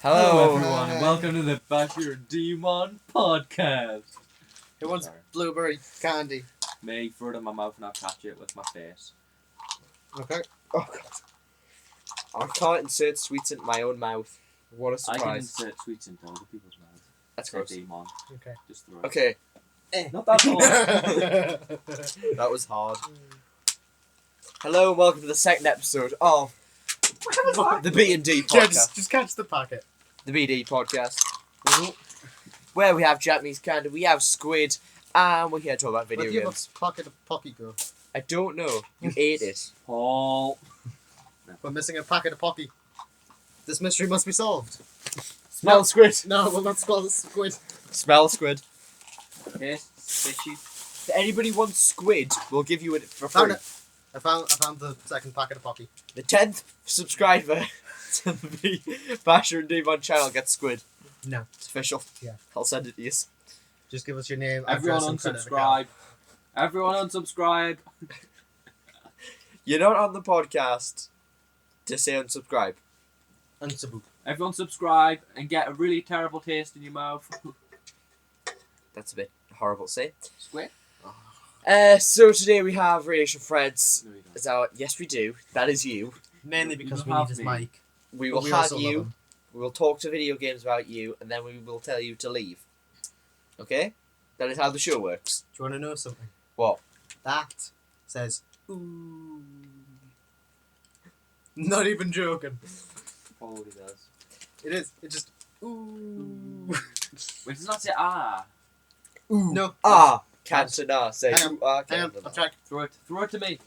Hello everyone, and welcome to the Basher and Dmon podcast. Who wants blueberry candy? Me, throw it in my mouth and I'll catch it with my face. Okay. Oh god. I can't insert sweets into my own mouth. What a I can surprise. insert sweets into other people's mouths. That's Say gross. Dmon. Okay. Just throw it. Okay. Not that hard. That was hard. Hello and welcome to the second episode of the B&D Yeah, podcast. just catch the packet. The BD podcast. Where we have Japanese candy, we have squid, and we're here to talk about video Where do you have games. a pocket of Pocky go? I don't know. You ate it. Paul. We're missing a packet of Pocky. This mystery must be solved. Smell squid. No, we'll not spell the squid. Smell squid. Taste fishy. If anybody wants squid, we'll give you it for free. Found it. I found the second packet of Pocky. The 10th subscriber to the Basher and Dmon channel gets squid. No. It's official. Yeah. I'll send it to you. Just give us your name, Everyone address, and credit unsubscribe. Everyone unsubscribe. You're not on the podcast to say unsubscribe. account. Unsubscribe. Everyone subscribe and get a really terrible taste in your mouth. That's a bit horrible to say. Squid? So today we have RadationFredz. No, you don't. As our, yes, we do. That is you. Mainly You because don't we need have his me. mic. We But will we have also love you. him. We will talk to video games about you, and then we will tell you to leave. Okay? That is how the show works. Do you want to know something? What? That says ooh. Not even joking. Paul does. It is. It just ooh. Wait, does not say ah. Ooh. No. Cancer nah. Say Hang on, ooh, Hang on, cancer I'll nah. check. Throw it to me.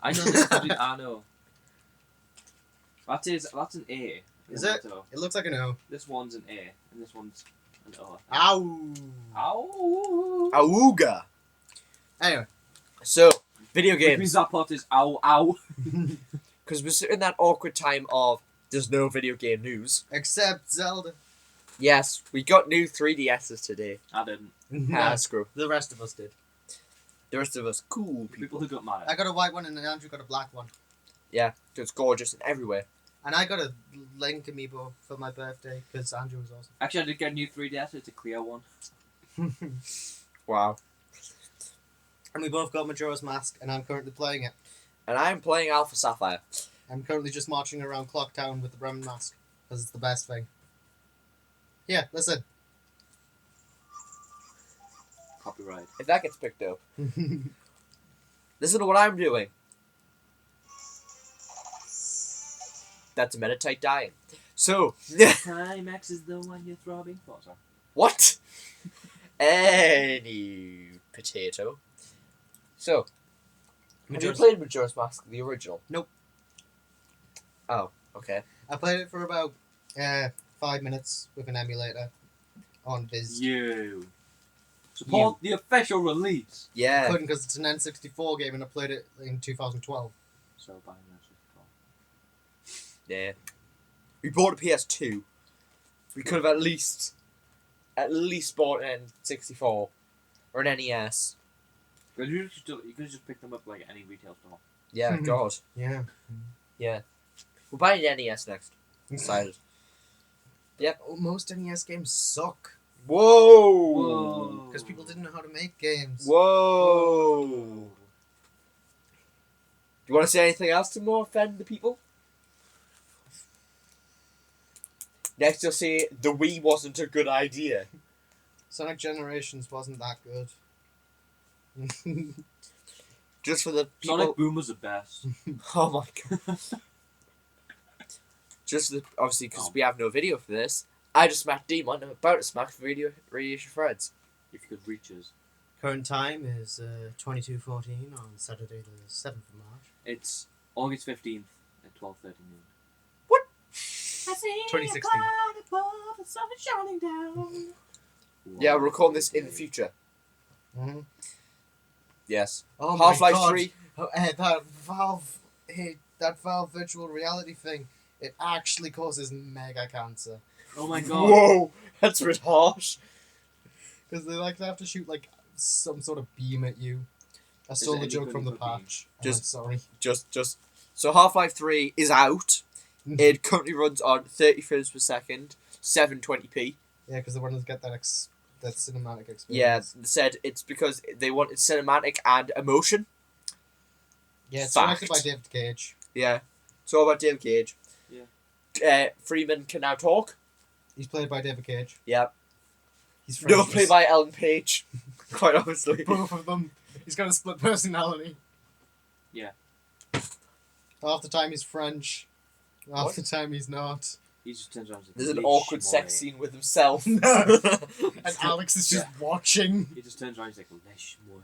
I know this is I know. That's an A. Is it? So It looks like an O. this one's an A and this one's an O. Ow. Ow. Awooga. Anyway. So, video Which means games. that pot is ow ow. Because we're in that awkward time of there's no video game news. Except Zelda. Yes, we got new 3DSs today. I didn't. Ah, screw. The rest of us did. The rest of us, cool People people. who got mad I at got a white one and Andrew got a black one. Yeah, it's gorgeous and everywhere. And I got a Link amiibo for my birthday because Andrew was awesome. Actually, I did get a new 3DS. It's a clear one. Wow. And we both got Majora's Mask, and I'm currently playing it. And I'm playing Alpha Sapphire. I'm currently just marching around Clocktown with the Bremen mask because it's the best thing. Yeah, listen. Copyright. If that gets picked up, listen to what I'm doing. That's a meditate dying. So, Climax is the one you're throbbing for. Sorry. what? Any potato. So, have you played Majora's Mask, the original? Nope. Oh, okay. I played it for about 5 minutes with an emulator on Viz. You. Support the official release. I Yeah. couldn't because it's an N64 game and I played it in 2012. So buying that. Yeah. We bought a PS2. We could have at least bought an N64 or an NES. You could just pick them up like any retail store. Yeah, God. Yeah. Yeah. We're buying an NES next. Excited. Most NES games suck Whoa! because people didn't know how to make games. Whoa! Do you want to say anything else to more offend the people? Next, you'll say the Wii wasn't a good idea. Sonic Generations wasn't that good. Just for the people. Sonic Boom was the best. Oh my god. Just obviously because we have no video for this, I just smacked Dmon. I'm about to smack RadationFredz. If you could reach us. Current time is 22:14 on Saturday the 7th of March. It's August 15th at 12:30 noon. What? I see 2016. a cloud above, the sun is shining down. Yeah, we're recording this in the future. Mm-hmm. Yes. Oh Half-Life my God. 3. Oh, that Valve virtual reality thing, it actually causes mega cancer. Oh my god. Whoa, that's a bit harsh. Because they like to have to shoot like some sort of beam at you. I stole it the any joke good from the of a beam? patch. Just- sorry. Just so Half-Life 3 is out. It currently runs on 30 frames per second, 720p. Yeah, because they wanted to get that cinematic experience. Yeah, they said it's because they wanted cinematic and emotion. Yeah, it's Fact. directed by David Cage. Yeah. It's all about David Cage. Yeah. Freeman can now talk. He's played by David Cage. Yeah. He's No, French. played by Ellen Page. Quite honestly. Both of them. He's got a split personality. Yeah. Half the time he's French. Half What? the time he's not. He just turns around. There's an awkward sex scene with himself. No. And Alex is just watching. He just turns around. He's like, "Lesh moi."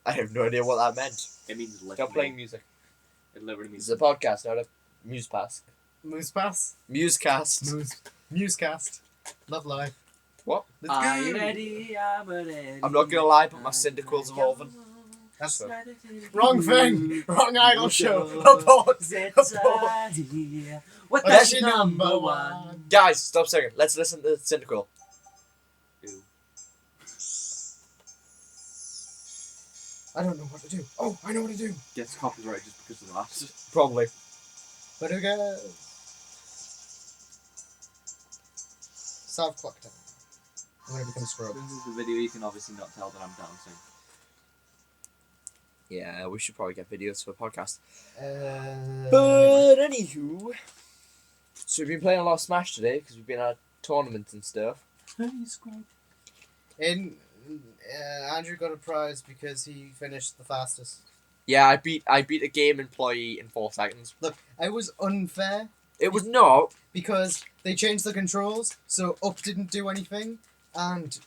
I have no idea what that meant. It means "lesh Stop moi." playing music. It literally means. This is a podcast, not a muse pass. Moose pass. Musecast. Musecast. Love life. What? Let's Are go. you ready? I'm ready. I'm not gonna lie, but my Cyndaquil's evolving. That's So. wrong thing. Wrong idol show. Abort. Abort. What That's that's your number number one. one. Guys, stop singing. Let's listen to Cyndaquil. Ew. I don't know what to do. Oh, I know what to do. Gets copyrighted just because of that. Probably. But who goes? South Clock Town. I'm gonna become Scrub. This is the video. You can obviously not tell that I'm dancing. Yeah, we should probably get videos for a podcast. Anyway. But anywho, so we've been playing a lot of Smash today because we've been at tournaments and stuff. And Andrew got a prize because he finished the fastest. Yeah, I beat a game employee in 4 seconds. Look, I was unfair It was not. because they changed the controls, so up didn't do anything, and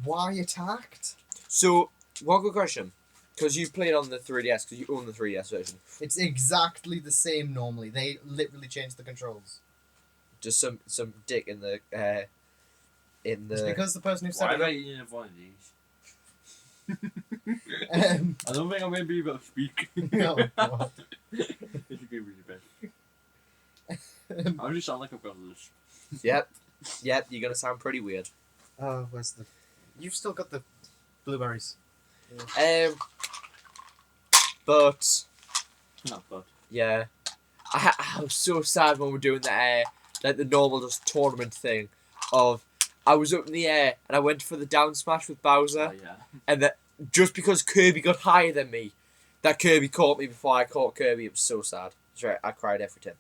Y attacked. So, one good question. Because you played on the 3DS, because you own the 3DS version. It's exactly the same normally. They literally changed the controls. Just some dick in the It's because the person who Why said am I it. eating a one of these? I don't think I'm going to be able to speak. Oh, God. This is going to be the best. I just sound like I've got this. Yep, you're going to sound pretty weird. Oh, where's the... You've still got the blueberries. But, Not bad. yeah. I was so sad when we were doing the like the normal just tournament thing of I was up in the air and I went for the down smash with Bowser Oh, yeah. and that just because Kirby got higher than me, that Kirby caught me before I caught Kirby. It was so sad. That's right, I cried every time.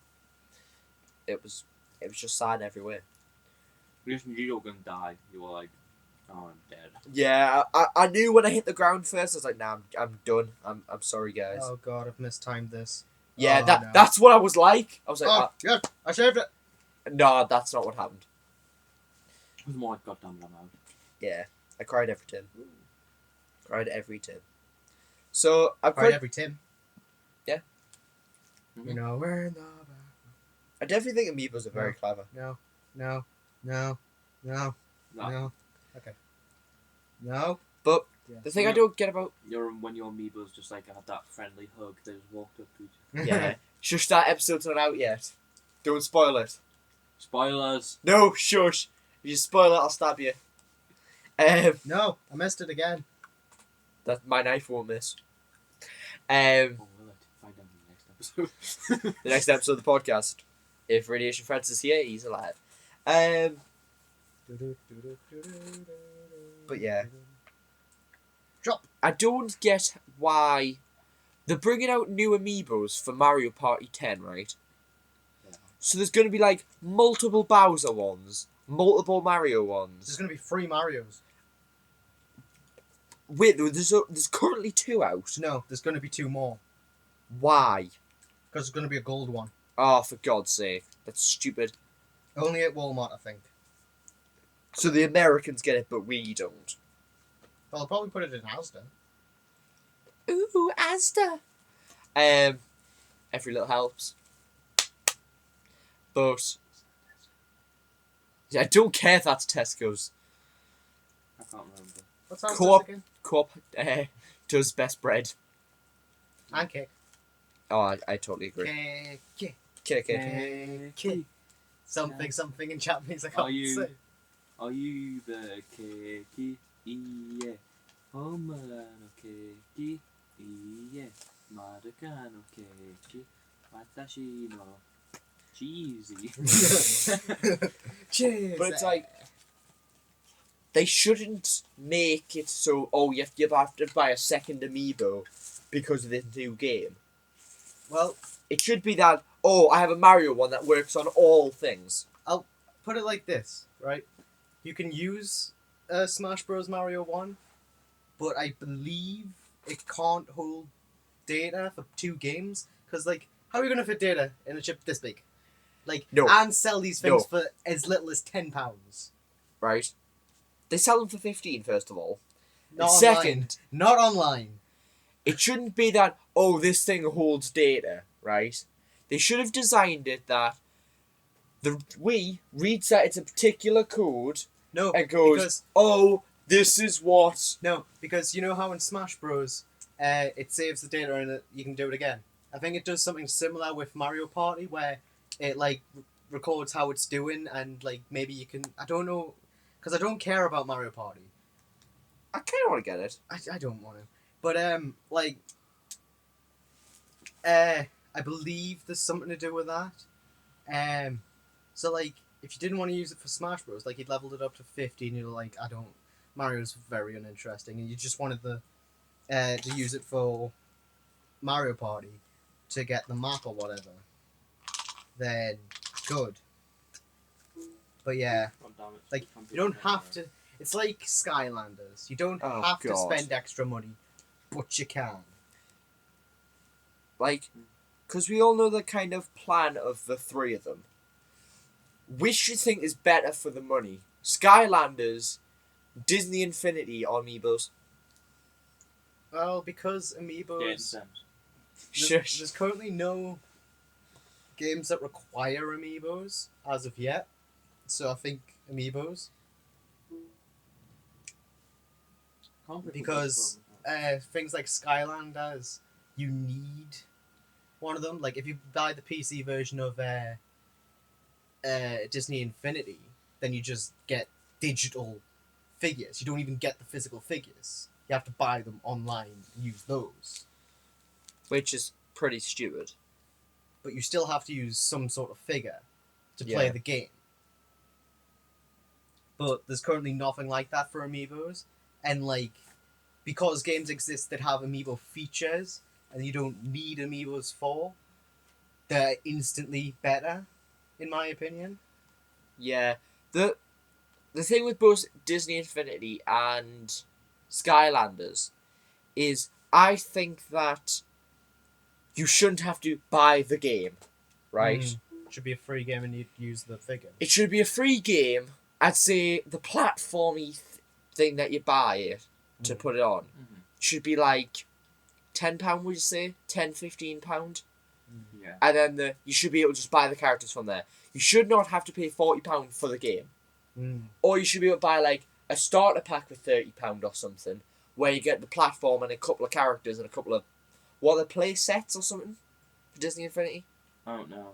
It was just sad every way. You just knew you were going to die. You were like, oh, I'm dead. Yeah, I knew when I hit the ground first. I was like, nah, I'm done. I'm sorry, guys. Oh, God, I've mistimed this. Yeah, Oh, that no. that's what I was like. I was like, Oh, yeah, I saved it. no, that's not what happened. It was more like, goddamn it, I'm out. Yeah, I cried every time. Cried every time. So I've Right, cried. every Tim. Yeah. You know, we're in the... I definitely think Amiibos are very No. clever. No, no, no, no, No. no. Okay. No. But Yeah. the thing I don't get about When your amiibos just like had that friendly hug, they just walked up to you. yeah, shush, that episode's not out yet. Don't spoil it. Spoilers! No, shush. If you spoil it, I'll stab you. No, I missed it again. That my knife won't miss. Oh, we'll let find out in the next episode. The next episode of the podcast, if RadationFredz is here, he's alive. But yeah. Drop. I don't get why they're bringing out new amiibos for Mario Party 10, right? Yeah. So there's going to be like multiple Bowser ones, multiple Mario ones. There's gonna be 3 Marios. Wait, there's currently 2 out. No, there's gonna be 2 more. Why? Because there's gonna be a gold one. Oh, for God's sake. That's stupid. Only at Walmart, I think. So the Americans get it, but we don't. Well, I'll probably put it in Asda. Ooh, Asda. Every little helps. But yeah, I don't care if that's Tesco's. I can't remember. What's Asda Co-op. again? Co-op does best bread. And cake. Oh, I totally agree. Cake. Cake. Something in Japanese I can't say. Are you the keiki? Yeah. Homara no keiki? Yeah. Madoka no keiki? Watashi no cheesy. Cheers. But it's like, they shouldn't make it so, oh, you have to buy a second amiibo because of this new game. Well, It should be that, oh, I have a Mario one that works on all things. put it like this, right? You can use Smash Bros. Mario 1, but I believe it can't hold data for 2 games. Because, like, how are you going to fit data in a chip this big? Like, No. and sell these things No. for as little as £10. Right? They sell them for 15, first of all. Not And online. second, Not online. it shouldn't be that, oh, this thing holds data, right? They should have designed it that the Wii reads that it's a particular code No, and goes, because oh, this is what... no, because you know how in Smash Bros. It saves the data and you can do it again. I think it does something similar with Mario Party where it like records how it's doing and like maybe you can. I don't know, because I don't care about Mario Party. I kind of want to get it. I don't want to, but I believe there's something to do with that. So like if you didn't want to use it for Smash Bros, like you'd leveled it up to 50 and you're like, I don't. Mario's very uninteresting, and you just wanted to use it for Mario Party to get the map or whatever, then good. But yeah, like you don't have to. It's like Skylanders. You don't Oh, have to God. spend extra money, but you can. Like, because we all know the kind of plan of the 3 of them. Which do you think is better for the money? Skylanders, Disney Infinity, or Amiibos? Well, because Amiibos, Shush. there's currently no games that require Amiibos as of yet. So I think Amiibos. Because things like Skylanders, you need one of them. Like if you buy the PC version of Disney Infinity, then you just get digital figures. You don't even get the physical figures. You have to buy them online and use those. Which is pretty stupid. But you still have to use some sort of figure to play Yeah. the game. But there's currently nothing like that for Amiibos. And like, because games exist that have Amiibo features and you don't need Amiibos for, they're instantly better, in my opinion. Yeah. The thing with both Disney Infinity and Skylanders is I think that you shouldn't have to buy the game, right? It should be a free game and you'd use the figure. It should be a free game. I'd say the platformy thing that you buy it to put it on should be like £10, would you say? £10-15? Yeah. And then you should be able to just buy the characters from there. You should not have to pay £40 for the game. Or you should be able to buy like a starter pack for £30 or something, where you get the platform and a couple of characters and a couple of play sets or something for Disney Infinity. I don't know.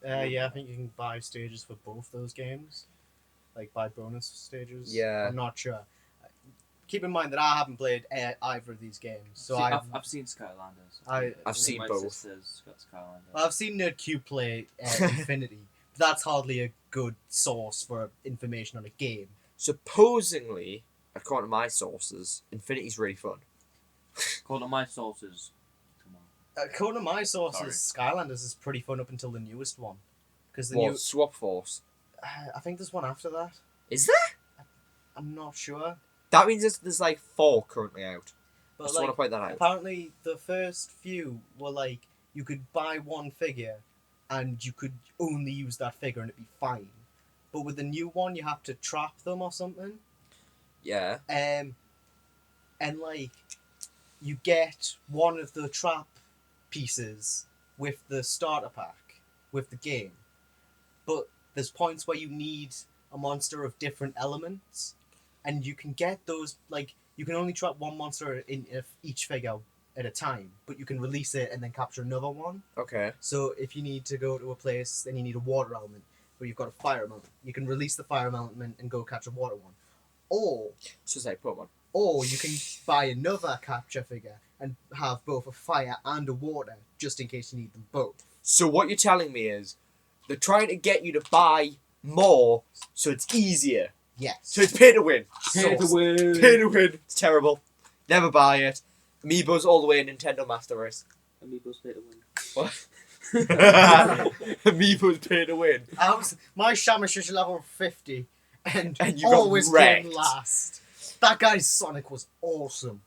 Yeah, I think you can buy stages for both those games. Like buy bonus stages. Yeah. I'm not sure. Keep in mind that I haven't played either of these games, so I've seen Skylanders. I've seen my both. sister's got Skylanders. I've seen NerdQ play Infinity, but that's hardly a good source for information on a game. Supposedly, according to my sources, Infinity's really fun. According to my sources, come on. According to my sources, Skylanders is pretty fun up until the newest one, because Swap Force. I think there's one after that. Is there? I'm not sure. That means there's like 4 currently out. But I just like, want to point that out. apparently the first few were like you could buy one figure and you could only use that figure and it'd be fine. But with the new one you have to trap them or something. Yeah. And like you get one of the trap pieces with the starter pack with the game. But there's points where you need a monster of different elements. And you can get those, like, you can only trap one monster in each figure at a time, but you can release it and then capture another one. Okay. So if you need to go to a place and you need a water element, but you've got a fire element, you can release the fire element and go catch a water one. Or So it's like Pokemon. Or you can buy another capture figure and have both a fire and a water, just in case you need them both. So what you're telling me is they're trying to get you to buy more so it's easier. Yes. So it's pay to win. Pay to win. Pay to win. It's terrible. Never buy it. Amiibos all the way in Nintendo Master Race. Amiibos pay to win. What? Amiibos pay to win. My Shamus is level 50 and you got always wrecked. came last. That guy's Sonic was awesome.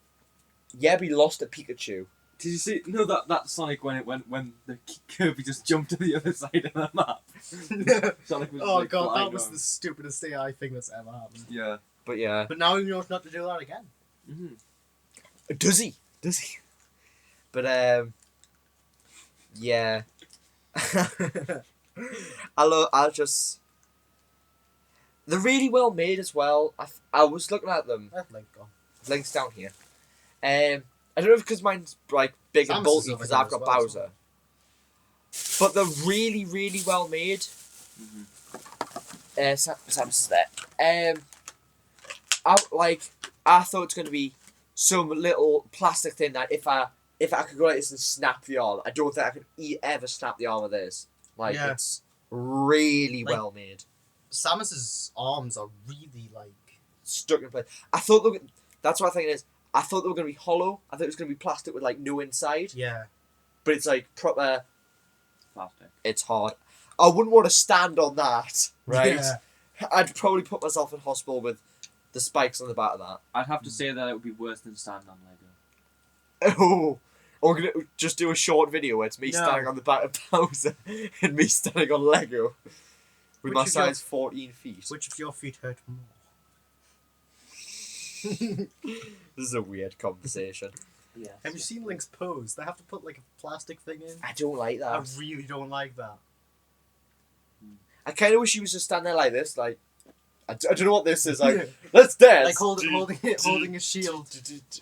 Yeah, but he lost a Pikachu. Did you see? No, that Sonic when the Kirby just jumped to the other side of the map. Sonic was Oh like, god, flying that was on. the stupidest AI thing that's ever happened. Yeah. But yeah. But now he knows not to do that again. Mm-hmm. Does he? But yeah. They're really well made as well. I was looking at them. That link gone. Links down here. I don't know if because mine's like big and Samus bulky is over because here I've as got well, Bowser. But they're really, really well made. Samus is there. I thought it's going to be some little plastic thing that if I could go like this and snap the arm, I don't think I could ever snap the arm of this. Like, Yeah. it's really Like- well made. Samus's arms are really like. Stuck in place. I thought that's what I think it is. I thought they were going to be hollow. I thought it was going to be plastic with like no inside. Yeah. But it's like proper. Plastic. It's hard. I wouldn't want to stand on that, right? Yeah. I'd probably put myself in hospital with the spikes on the back of that. I'd have to say that it would be worse than stand on Lego. Oh, or we're gonna just do a short video where it's me No. standing on the back of Bowser and me standing on Lego with Which my of your- size 14 feet. Which of your feet hurt more? This is a weird conversation. Yeah. Have you seen Link's pose? They have to put like a plastic thing in. I don't like I that. really don't like that. I kind of wish he was just standing there like this, like I don't know what this is. Like, let's dance. Like holding a shield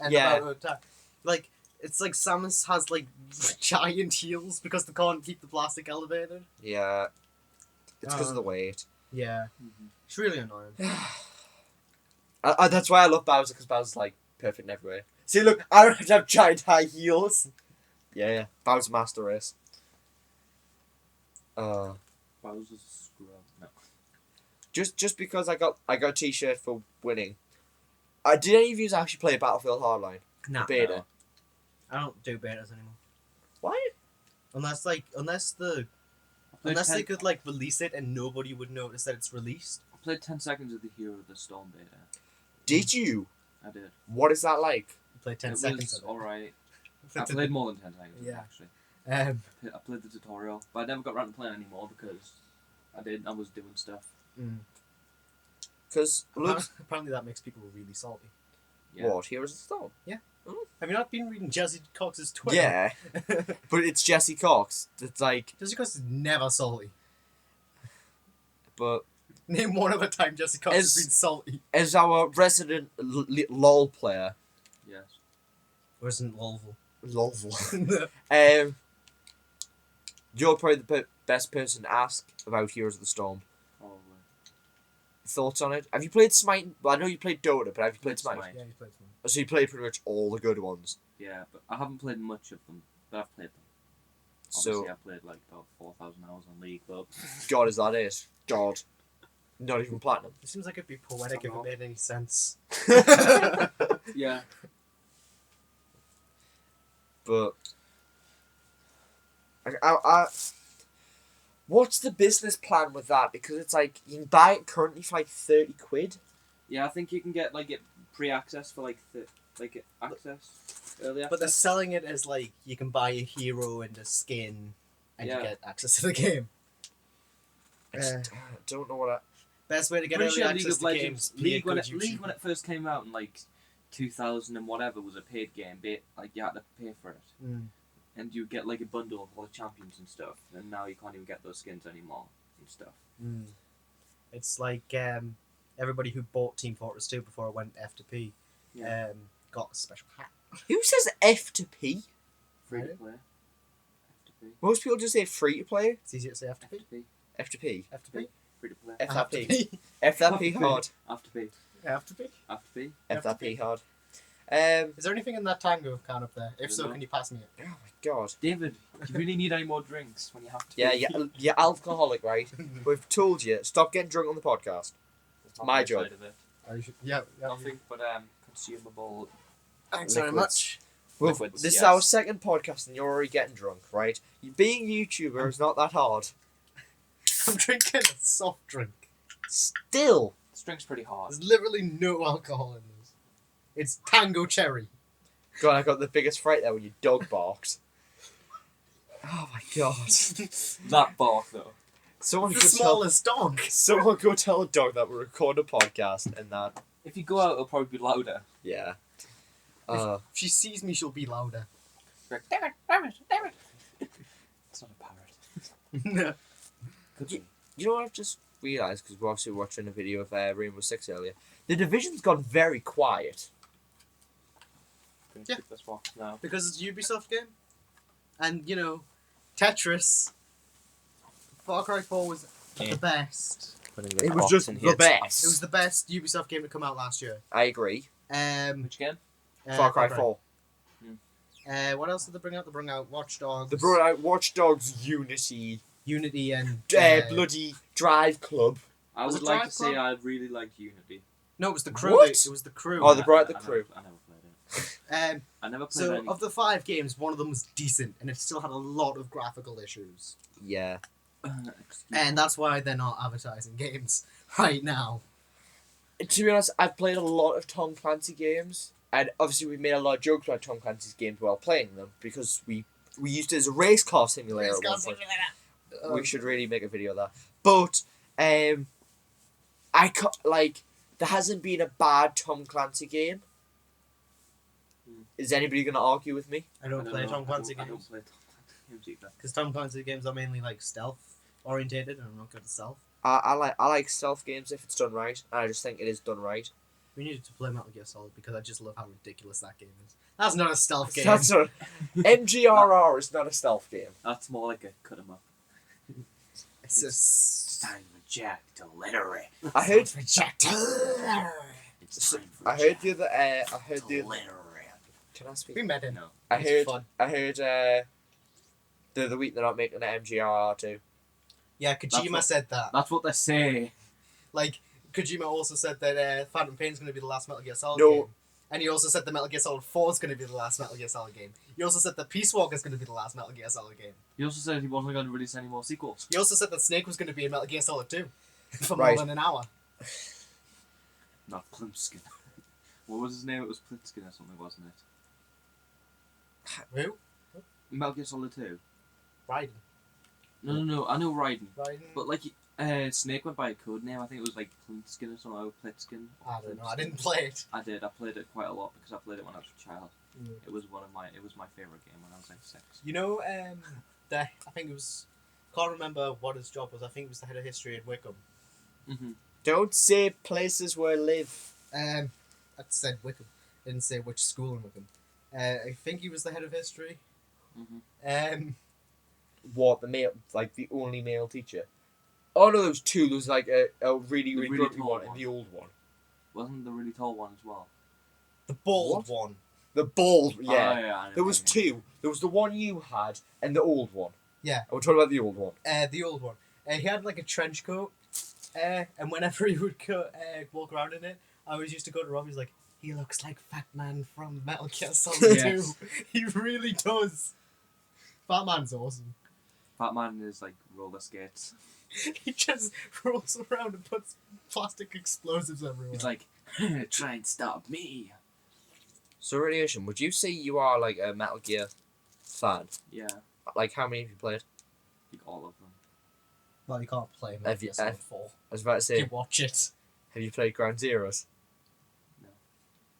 and Yeah. about to attack. Like it's like Samus has like giant heels because they can't keep the plastic elevated. Yeah. It's because of the weight. Yeah, it's really annoying. That's why I love Bowser, because Bowser's like perfect in every way. See, look, I don't have to have giant high heels. Yeah, Bowser Master Race. Bowser's a scrub. No. Just because I got a T-shirt for winning. Did any of you actually play Battlefield Hardline? Nah, Beta. no. I don't do betas anymore. Why? Unless they could like release it and nobody would notice that it's released. I played 10 seconds of the Hero of the Storm beta. Did you? I did. What is that like? You play 10 It seconds was of it. alright. I played more than 10 seconds of it, Yeah. actually. Um, I played the tutorial, but I never got around to playing anymore because I was doing stuff. Because look, apparently that makes people really salty. Yeah. what? Heroes of the Storm? Have you not been reading Jesse Cox's Twitter? Yeah, but it's Jesse Cox. It's like, Jesse Cox is never salty. but Name one other time Jesse Cox has been salty. as our resident LOL player, Yes. Wasn't Volvo. LOL. You're probably the best person to ask about Heroes of the Storm. Probably. Thoughts on it? Have you played Smite? Well, I know you played Dota, but have you played Smite? Smite. Yeah, you played some. So you played pretty much all the good ones. Yeah, but I haven't played much of them, but I've played them. So, Obviously, I've played like about 4,000 hours on League, but God, is that it? God. Not even platinum. It seems like it'd be poetic if it made any sense. yeah. But I what's the business plan with that? Because it's like you can buy it currently for like 30 quid. Yeah, I think you can get like it pre-access for like early access. But they're selling it as like you can buy a hero and a skin and Yeah. you get access to the game. I just don't know what Best way to get Pretty early sure League access of to Legends, games. Be a League when good it YouTuber. first came out in like 2000 and whatever was a paid game. Like you had to pay for it, and you get like a bundle of all the champions and stuff. And now you can't even get those skins anymore and stuff. It's like everybody who bought Team Fortress 2 before it went F2P Yeah. got a special hat. Who says F to P? Free to Right. play. F2P. Most people just say free to play. It's easier to say F2P. F2P. F to P. F2P. Free to play. F that P. F2P. F that P hard. F2P. F2P. F2P. F that P hard. Is there anything in that tango can up there? If so, No. can you pass me it? Oh my god. David, you really need any more drinks when you have to. Yeah, you're alcoholic, right? We've told you, stop getting drunk on the podcast. It's not My my job. side of it. Yeah. Nothing but consumable. Thanks very Liquids. much. Well, Liquids, this is yes. our second podcast and you're already getting drunk, right? Being a YouTuber is not that hard. I'm drinking a soft drink. Still. This drink's pretty hard. There's literally no alcohol in this. It's tango cherry. God, I got the biggest fright there when your dog barked. Oh my god. That bark though. Someone The go tell, smallest dog. someone go tell a dog that we record a podcast and that. If you go out, it'll probably be louder. Yeah. If she sees me, she'll be louder. Like, damn it. It's not a parrot. No. Could be. You know what I've just realised, because we're obviously watching a video of Rainbow Six earlier. The Division's gone very quiet. Can you Yeah. skip this box now? Because it's a Ubisoft game. And, Tetris. Far Cry 4 was the best. It was just the best. It was the best Ubisoft game to come out last year. I agree. Which game? Far Cry 4. What else did they bring out? They bring out Watch Dogs. They brought out Watch Dogs, Unity, Unity and... bloody Drive Club. I Was would it like Drive to say Club? I really liked Unity. No, it was the crew. What? It was the crew. Oh, they brought out the I crew. I never played it. I never played So, any. of the 5 games, one of them was decent, and it still had a lot of graphical issues. Yeah. And that's why they're not advertising games right now. To be honest, I've played a lot of Tom Clancy games, and obviously we made a lot of jokes about Tom Clancy's games while playing them, because we used it as a race car simulator at one point. We should really make a video of that. But, there hasn't been a bad Tom Clancy game. Is anybody going to argue with me? I don't play know. Tom Clancy I don't games. play Tom Clancy games either. Because Tom Clancy games are mainly stealth orientated, and I'm not good at stealth. I like stealth games if it's done right, and I just think it is done right. We needed to play Metal Gear Solid because I just love how ridiculous that game is. That's not a stealth game. That's not, MGRR is not a stealth game. That's more like a cut 'em up. It's It's time for Jack to litter it. I heard. It's time for I heard Jack the other. I heard to the. litter it. Can I speak? We met him. No. I It's heard. fun. I heard. The other week they're not making an MGRR too. Yeah, Kojima what- said that. That's what they say. Kojima also said that Phantom Pain's going to be the last Metal Gear Solid No. game. And he also said that Metal Gear Solid 4 is going to be the last Metal Gear Solid game. He also said that Peace Walker is going to be the last Metal Gear Solid game. He also said he wasn't going to release any more sequels. He also said that Snake was going to be in Metal Gear Solid 2 for Right. more than an hour. Not Plimpskin. What was his name? It was Plimpskin or something, wasn't it? Who? Metal Gear Solid 2. Raiden. No. I know Raiden. Raiden? But Snake went by a code name. I think it was Plimpskin or something, or Plitskin. I don't know. I didn't play it. I did. I played it quite a lot because I played it when I was a child. Mm. It was my favorite game when I was 6. You know, I think it was... Can't remember what his job was. I think it was the head of history in Wickham. Mm-hmm. Don't say places where I live. I said Wickham. I didn't say which school in Wickham. I think he was the head of history. Mm-hmm. What, the male, the only male teacher? Oh no, there was two. There was a really The really grumpy tall one and one. the old one. Wasn't the really tall one as well? The bald What? one. The bald, Oh, yeah. I know There what was you mean. two. There was the one you had and the old one. Yeah. And we're talking about the old one. The old one. He had a trench coat, and whenever he would walk around in it, I always used to go to Rob. He's like, he looks like Fat Man from Metal Gear Solid Yes. 2. He really does. Fat Man's awesome. Fat Man is roller skates. He just rolls around and puts plastic explosives everywhere. He's like, try and stop me. So, Radiation, would you say you are a Metal Gear fan? Yeah, How many have you played? all of them. well, you can't play Metal Have you- Gear Solid 4. I was about to say, You watch it. have you played Ground Zeroes?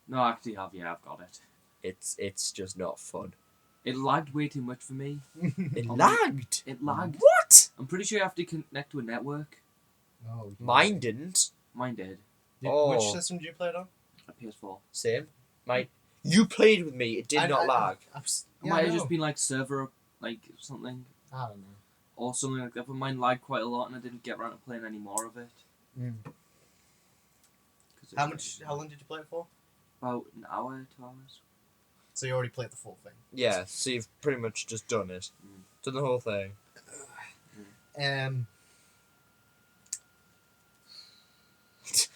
No, actually, I've got it. It's just not fun. It lagged way too much for me. It Oh, lagged. It lagged. What? I'm pretty sure you have to connect to a network. Oh, Mine didn't. Mine did. Oh. Which system did you play it on? A PS4. Same. You played with me. It did not lag. It Yeah, might I have just know. been server, something. I don't know. Or something like that, but mine lagged quite a lot and I didn't get around to playing any more of it. 'Cause it How was long did you play it for? About an hour, 2 hours. So you already played the full thing. Yeah, so you've pretty much just done it. Done the whole thing.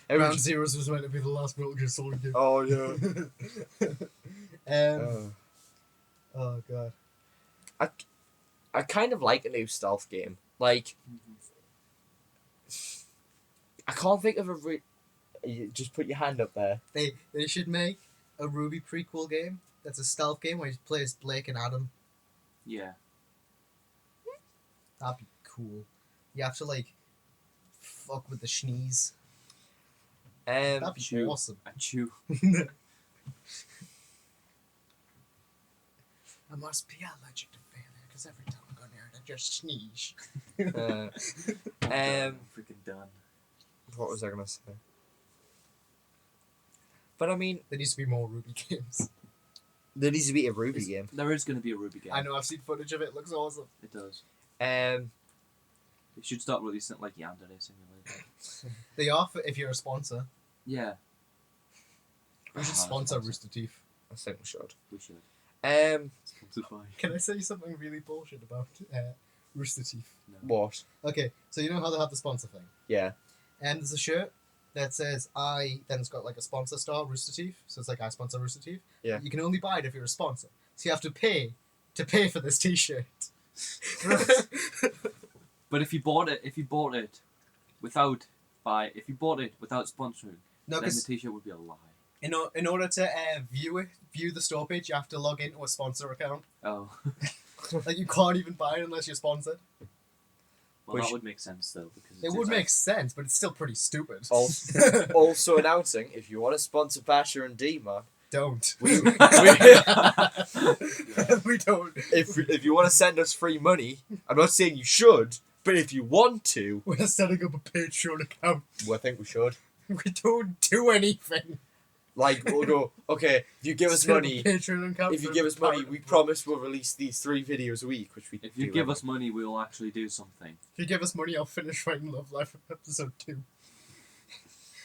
Ground Zeroes was meant to be the last Metal Gear Solid game. Oh, yeah. Oh, God. I kind of like a new stealth game. Like, I can't think of a you just put your hand up there. They should make a Ruby prequel game that's a stealth game where he plays Blake and Adam. Yeah. That'd be cool. You have to, like, fuck with the schnees. That'd be Chew. awesome. I chew. I must be allergic to failure because every time I go near it, I just sneeze. I'm freaking done. What was I gonna say? But I mean, There needs to be more Ruby games. there needs to be a Ruby game. There is going to be a Ruby game. I know, I've seen footage of it. It looks awesome. It does. Um, They should start releasing it like Yandere Simulator. They offer if you're a sponsor. Yeah. We should sponsor Rooster Teeth. I think we should. We should. Um, Can I say something really bullshit about Rooster Teeth? No. what? Okay, so you know how they have the sponsor thing? Yeah. And there's a shirt that says then it's got like a sponsor star, Rooster Teeth. So it's like I sponsor Rooster Teeth. Yeah. You can only buy it if you're a sponsor. So you have to pay for this t-shirt. But if you bought it without sponsoring, No, then the because t-shirt would be a lie. in order to view the store page, you have to log into a sponsor account. Oh. Like you can't even buy it unless you're sponsored. Well, that would make sense though, because It would make sense, but it's still pretty stupid. Also announcing, if you want to sponsor Basher and Dmon, Don't. we, We don't. if you want to send us free money, I'm not saying you should, but if you want to, We're setting up a Patreon account. well, I think we should. We don't do anything. Like, we'll go, okay, if you give us Set up a money, Patreon account if you for give us money, Pirate we Report. promise we'll release these 3 videos a week, which we If you do give every- us money, we will actually do something. If you give us money, I'll finish writing Love Life episode 2.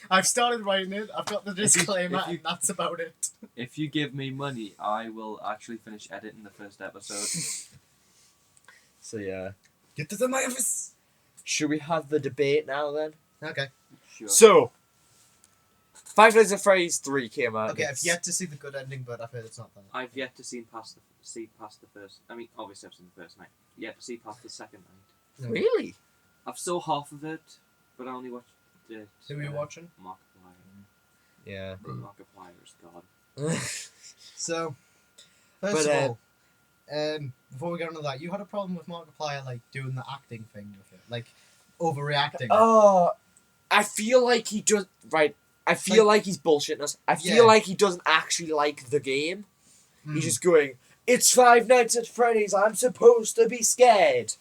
I've started writing it. I've got the disclaimer, and that's about it. If you give me money, I will actually finish editing the first episode. So yeah. Get to the office. Should we have the debate now then? Okay. Sure. So, Five Nights at Freddy's 3 came out. Okay, I've yet to see the good ending, but I've heard it's not that. I've yet to see past the first. I mean, obviously I've seen the first night. Yet to see past the second night. No. Really? I've saw half of it, but I only watched it. Who are you watching? Markiplier. Yeah. Markiplier is God. So, first of all, before we get into that, you had a problem with Markiplier, like, doing the acting thing with it. Like, overreacting. Oh, I feel like he does. Right. I feel like he's bullshitting us. I feel like he doesn't actually like the game. He's just going, it's Five Nights at Freddy's, I'm supposed to be scared.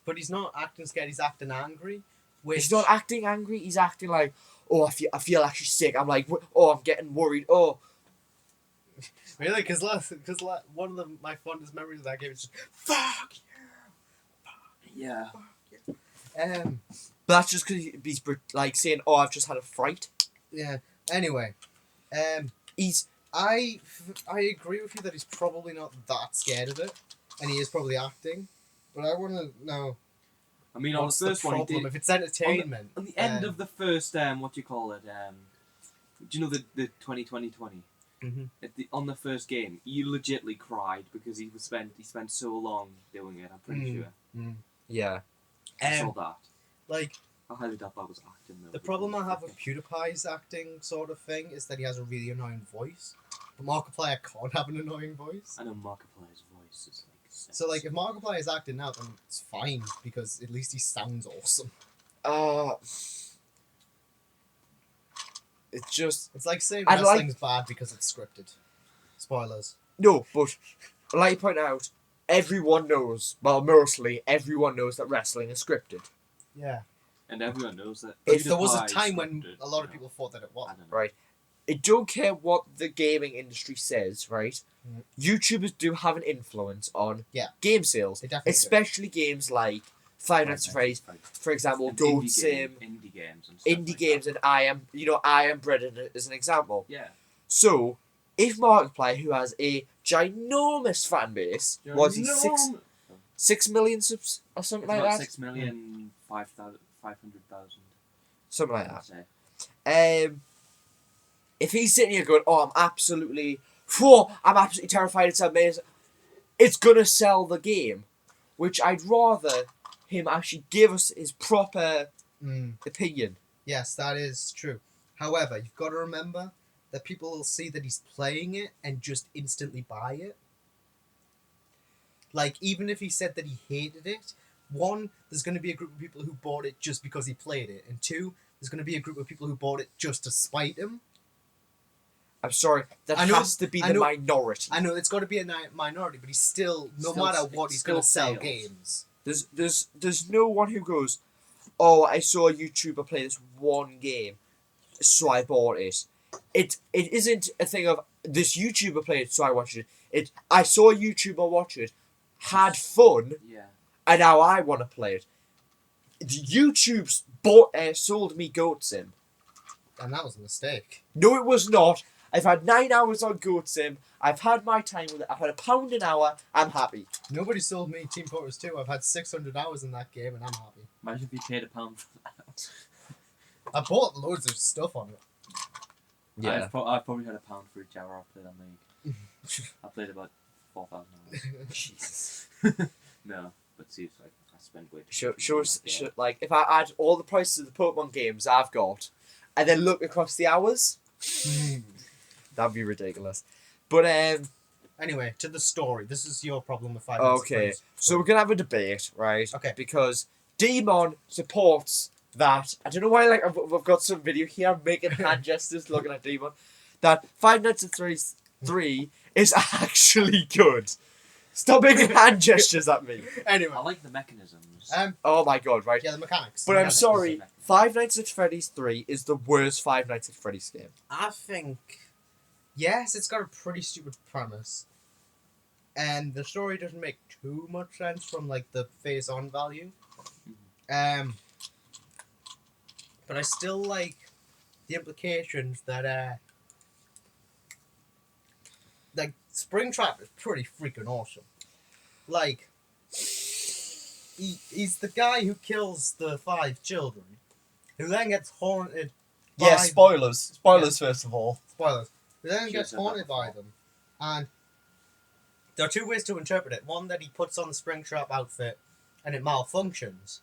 But he's not acting scared, he's acting angry. Which... He's not acting angry, he's acting like, oh, I feel actually sick. I'm like, oh, I'm getting worried. Oh. Really? Because one of my fondest memories of that game is just, fuck you! Yeah. Fuck you. But that's just because he's like saying, oh, I've just had a fright. Yeah. Anyway, I agree with you that he's probably not that scared of it, and he is probably acting. But I want to know. I mean, what's on the first one, he problem? did. If it's entertainment. On the end of the first, what do you call it? Do you know the 2020? On the first game, he legitly cried because he spent so long doing it. I'm pretty sure. Yeah. I saw that. Like, I highly doubt that was acting though. the problem I have with PewDiePie's acting sort of thing is that he has a really annoying voice. But Markiplier can't have an annoying voice. I know Markiplier's voice is like. Sexy. So, like, if Markiplier is acting now, then it's fine because at least he sounds awesome. It's just... It's like saying I'd wrestling's bad because it's scripted. Spoilers. No, but like you point out, everyone knows, well, mostly everyone knows that wrestling is scripted. Yeah. And everyone knows that. If there was a PewDiePie time when scripted, a lot of you know. people thought that it I wasn't. don't know. Right. I don't care what the gaming industry says, right? YouTubers do have an influence on game sales. They definitely especially games like Five Nights at Freddy's, for example, An Goat indie Sim, game. games and stuff. Indie games, and I Am Bread as an example. Yeah. So, if Markiplier, who has a ginormous fan base, was he 6 million subs or something like that? 6,500,000. Something like that. If he's sitting here going, "Oh, I'm absolutely terrified. It's amazing," it's gonna sell the game. Which I'd rather him actually give us his proper opinion. Yes, that is true. However, you've got to remember that people will see that he's playing it and just instantly buy it. Like, even if he said that he hated it, one, there's going to be a group of people who bought it just because he played it, and two, there's going to be a group of people who bought it just to spite him. I'm sorry, that has to be the minority. I know, it's got to be a minority, but he's still, no matter what, he's going to sell games. There's no one who goes, "Oh, I saw a YouTuber play this one game, so I bought it." It isn't a thing of, "This YouTuber played it, so I watched it." I saw a YouTuber watch it, had fun, and now I want to play it. YouTube sold me Goat Sim. And that was a mistake. No, it was not. I've had 9 hours on Goat Sim. I've had my time with it. I've had £1 an hour. I'm happy. Nobody sold me Team Fortress 2. I've had 600 hours in that game, and I'm happy. Imagine if you paid £1 for that. I bought loads of stuff on it. Yeah. I've probably had £1 for each hour I've played on League. I played about 4,000 hours. Jesus. No, but seriously, I spent way Sure, like, if I add all the prices of the Pokemon games I've got, and then look across the hours, that'd be ridiculous. But, anyway, to the story. This is your problem with 5 okay, so we're going to have a debate, right? Okay. Because Dmon supports that. I don't know why, like, I've got some video here, I'm making hand gestures looking at Dmon, that Five Nights at Freddy's 3 is actually good. Stop making hand gestures at me. Anyway. I like the mechanisms. Oh my god, right? Yeah, the mechanics. But I'm sorry, Five Nights at Freddy's 3 is the worst Five Nights at Freddy's game. I think... Yes, it's got a pretty stupid premise. And the story doesn't make too much sense from, like, the face-on value. But I still like the implications that, like, Springtrap is pretty freaking awesome. Like, he's the guy who kills the 5 children, who then gets haunted by... Yeah, spoilers. Spoilers, first of all. Spoilers. Who then gets haunted by them. And there are 2 ways to interpret it. One, that he puts on the Springtrap outfit and it malfunctions.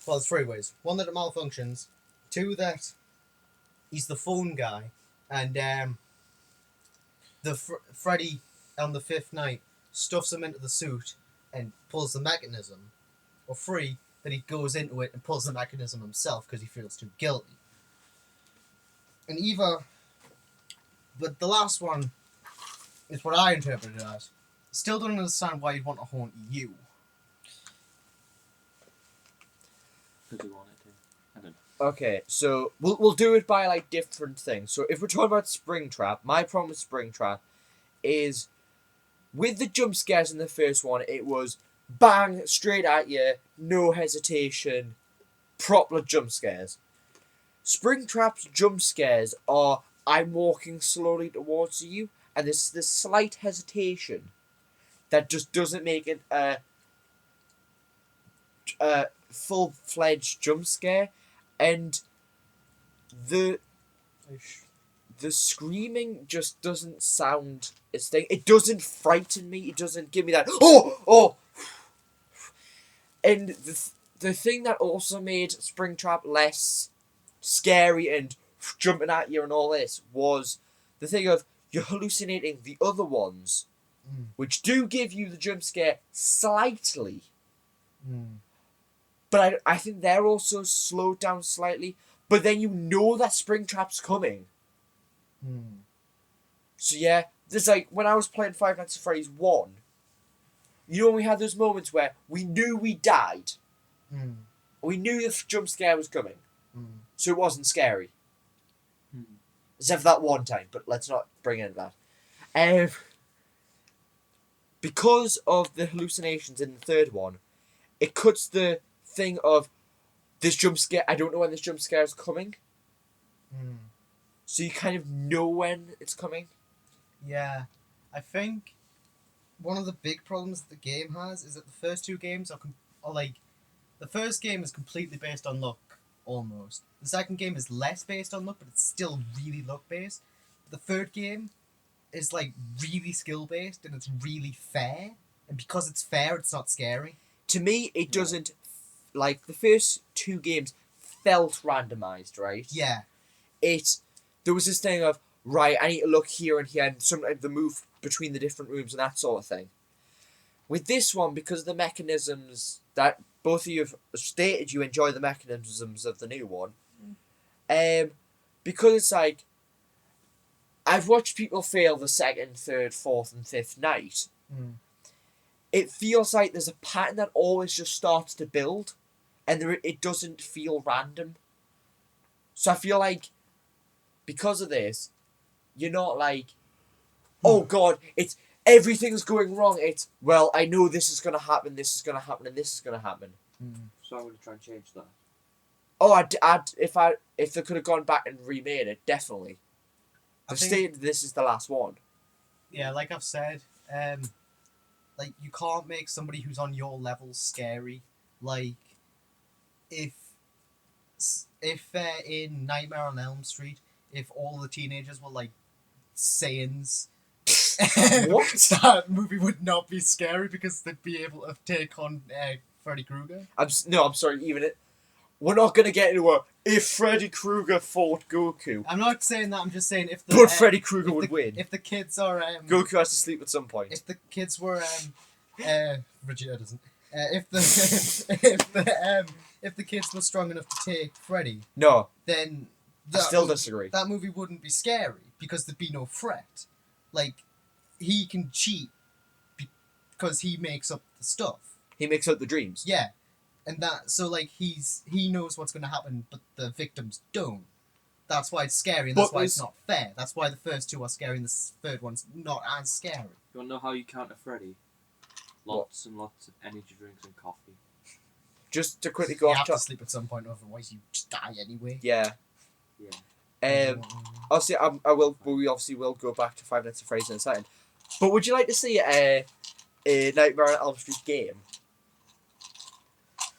Well, there's 3 ways. 1, that it malfunctions. 2, that he's the phone guy. And Freddy, on the 5th night, stuffs him into the suit and pulls the mechanism. Or 3, that he goes into it and pulls the mechanism himself because he feels too guilty. And but the last one is what I interpreted it as. Still don't understand why you'd want to haunt you. Because we wanted to. I don't know. Okay, so we'll do it by, like, different things. So if we're talking about Springtrap, my problem with Springtrap is, with the jump scares in the first one, it was bang, straight at you, no hesitation, proper jump scares. Springtrap's jump scares are, I'm walking slowly towards you, and there's this slight hesitation that just doesn't make it a full-fledged jump scare, and the screaming just doesn't sound its thing. It doesn't frighten me. It doesn't give me that oh. And the thing that also made Springtrap less scary and jumping at you and all this was the thing of you're hallucinating the other ones, which do give you the jump scare slightly. But I think they're also slowed down slightly. But then you know that Springtrap's coming. So yeah, there's like, when I was playing Five Nights at Freddy's 1, you know, we had those moments where we knew we died. We knew the jump scare was coming. So it wasn't scary. Except for that one time, but let's not bring in that. Because of the hallucinations in the third one, it cuts the thing of this jump scare, I don't know when this jump scare is coming. Mm. So you kind of know when it's coming. Yeah, I think one of the big problems that the game has is that the first two games are like, the first game is completely based on luck, almost. The second game is less based on luck, but it's still really luck based. The third game is like really skill based and it's really fair, and because it's fair, it's not scary. To me, it doesn't, like, the first two games felt randomized, right? Yeah. There was this thing of, right, I need to look here and here, and sometimes the move between the different rooms and that sort of thing. With this one, because of the mechanisms that both of you have stated you enjoy the mechanisms of the new one, because it's like, I've watched people fail the second, third, fourth, and fifth night. Mm. It feels like there's a pattern that always just starts to build, and it doesn't feel random. So I feel like, because of this, you're not like, oh god, it's everything's going wrong. It's, well, I know this is going to happen, this is going to happen, and this is going to happen. Mm. So I'm going to try and change that. Oh, if they could have gone back and remade it, definitely. They've stated this is the last one. Yeah, like I've said, like, you can't make somebody who's on your level scary. Like, if in Nightmare on Elm Street, if all the teenagers were like Saiyans, What? that movie would not be scary because they'd be able to take on Freddy Krueger. I'm sorry, we're not going to get into if Freddy Krueger fought Goku. I'm not saying that, I'm just saying if the... But Freddy Krueger would win. If the kids are... Goku has to sleep at some point. If the kids were... Vegeta doesn't. If the kids were strong enough to take Freddy... No. Then... I still disagree. That movie wouldn't be scary because there'd be no threat. Like, he can cheat because he makes up the stuff. He makes up the dreams. Yeah. And that, so like, he knows what's going to happen, but the victims don't. That's why it's scary, and that's why it's not fair. That's why the first two are scary, and the third one's not as scary. You want to know how you counter Freddy? Lots and lots of energy drinks and coffee. Just to quickly go you off have to top. sleep at some point, otherwise you just die anyway. Yeah. Yeah. Obviously, we obviously will go back to Five Nights at Freddy's in a second. But would you like to see a Nightmare on Elm Street game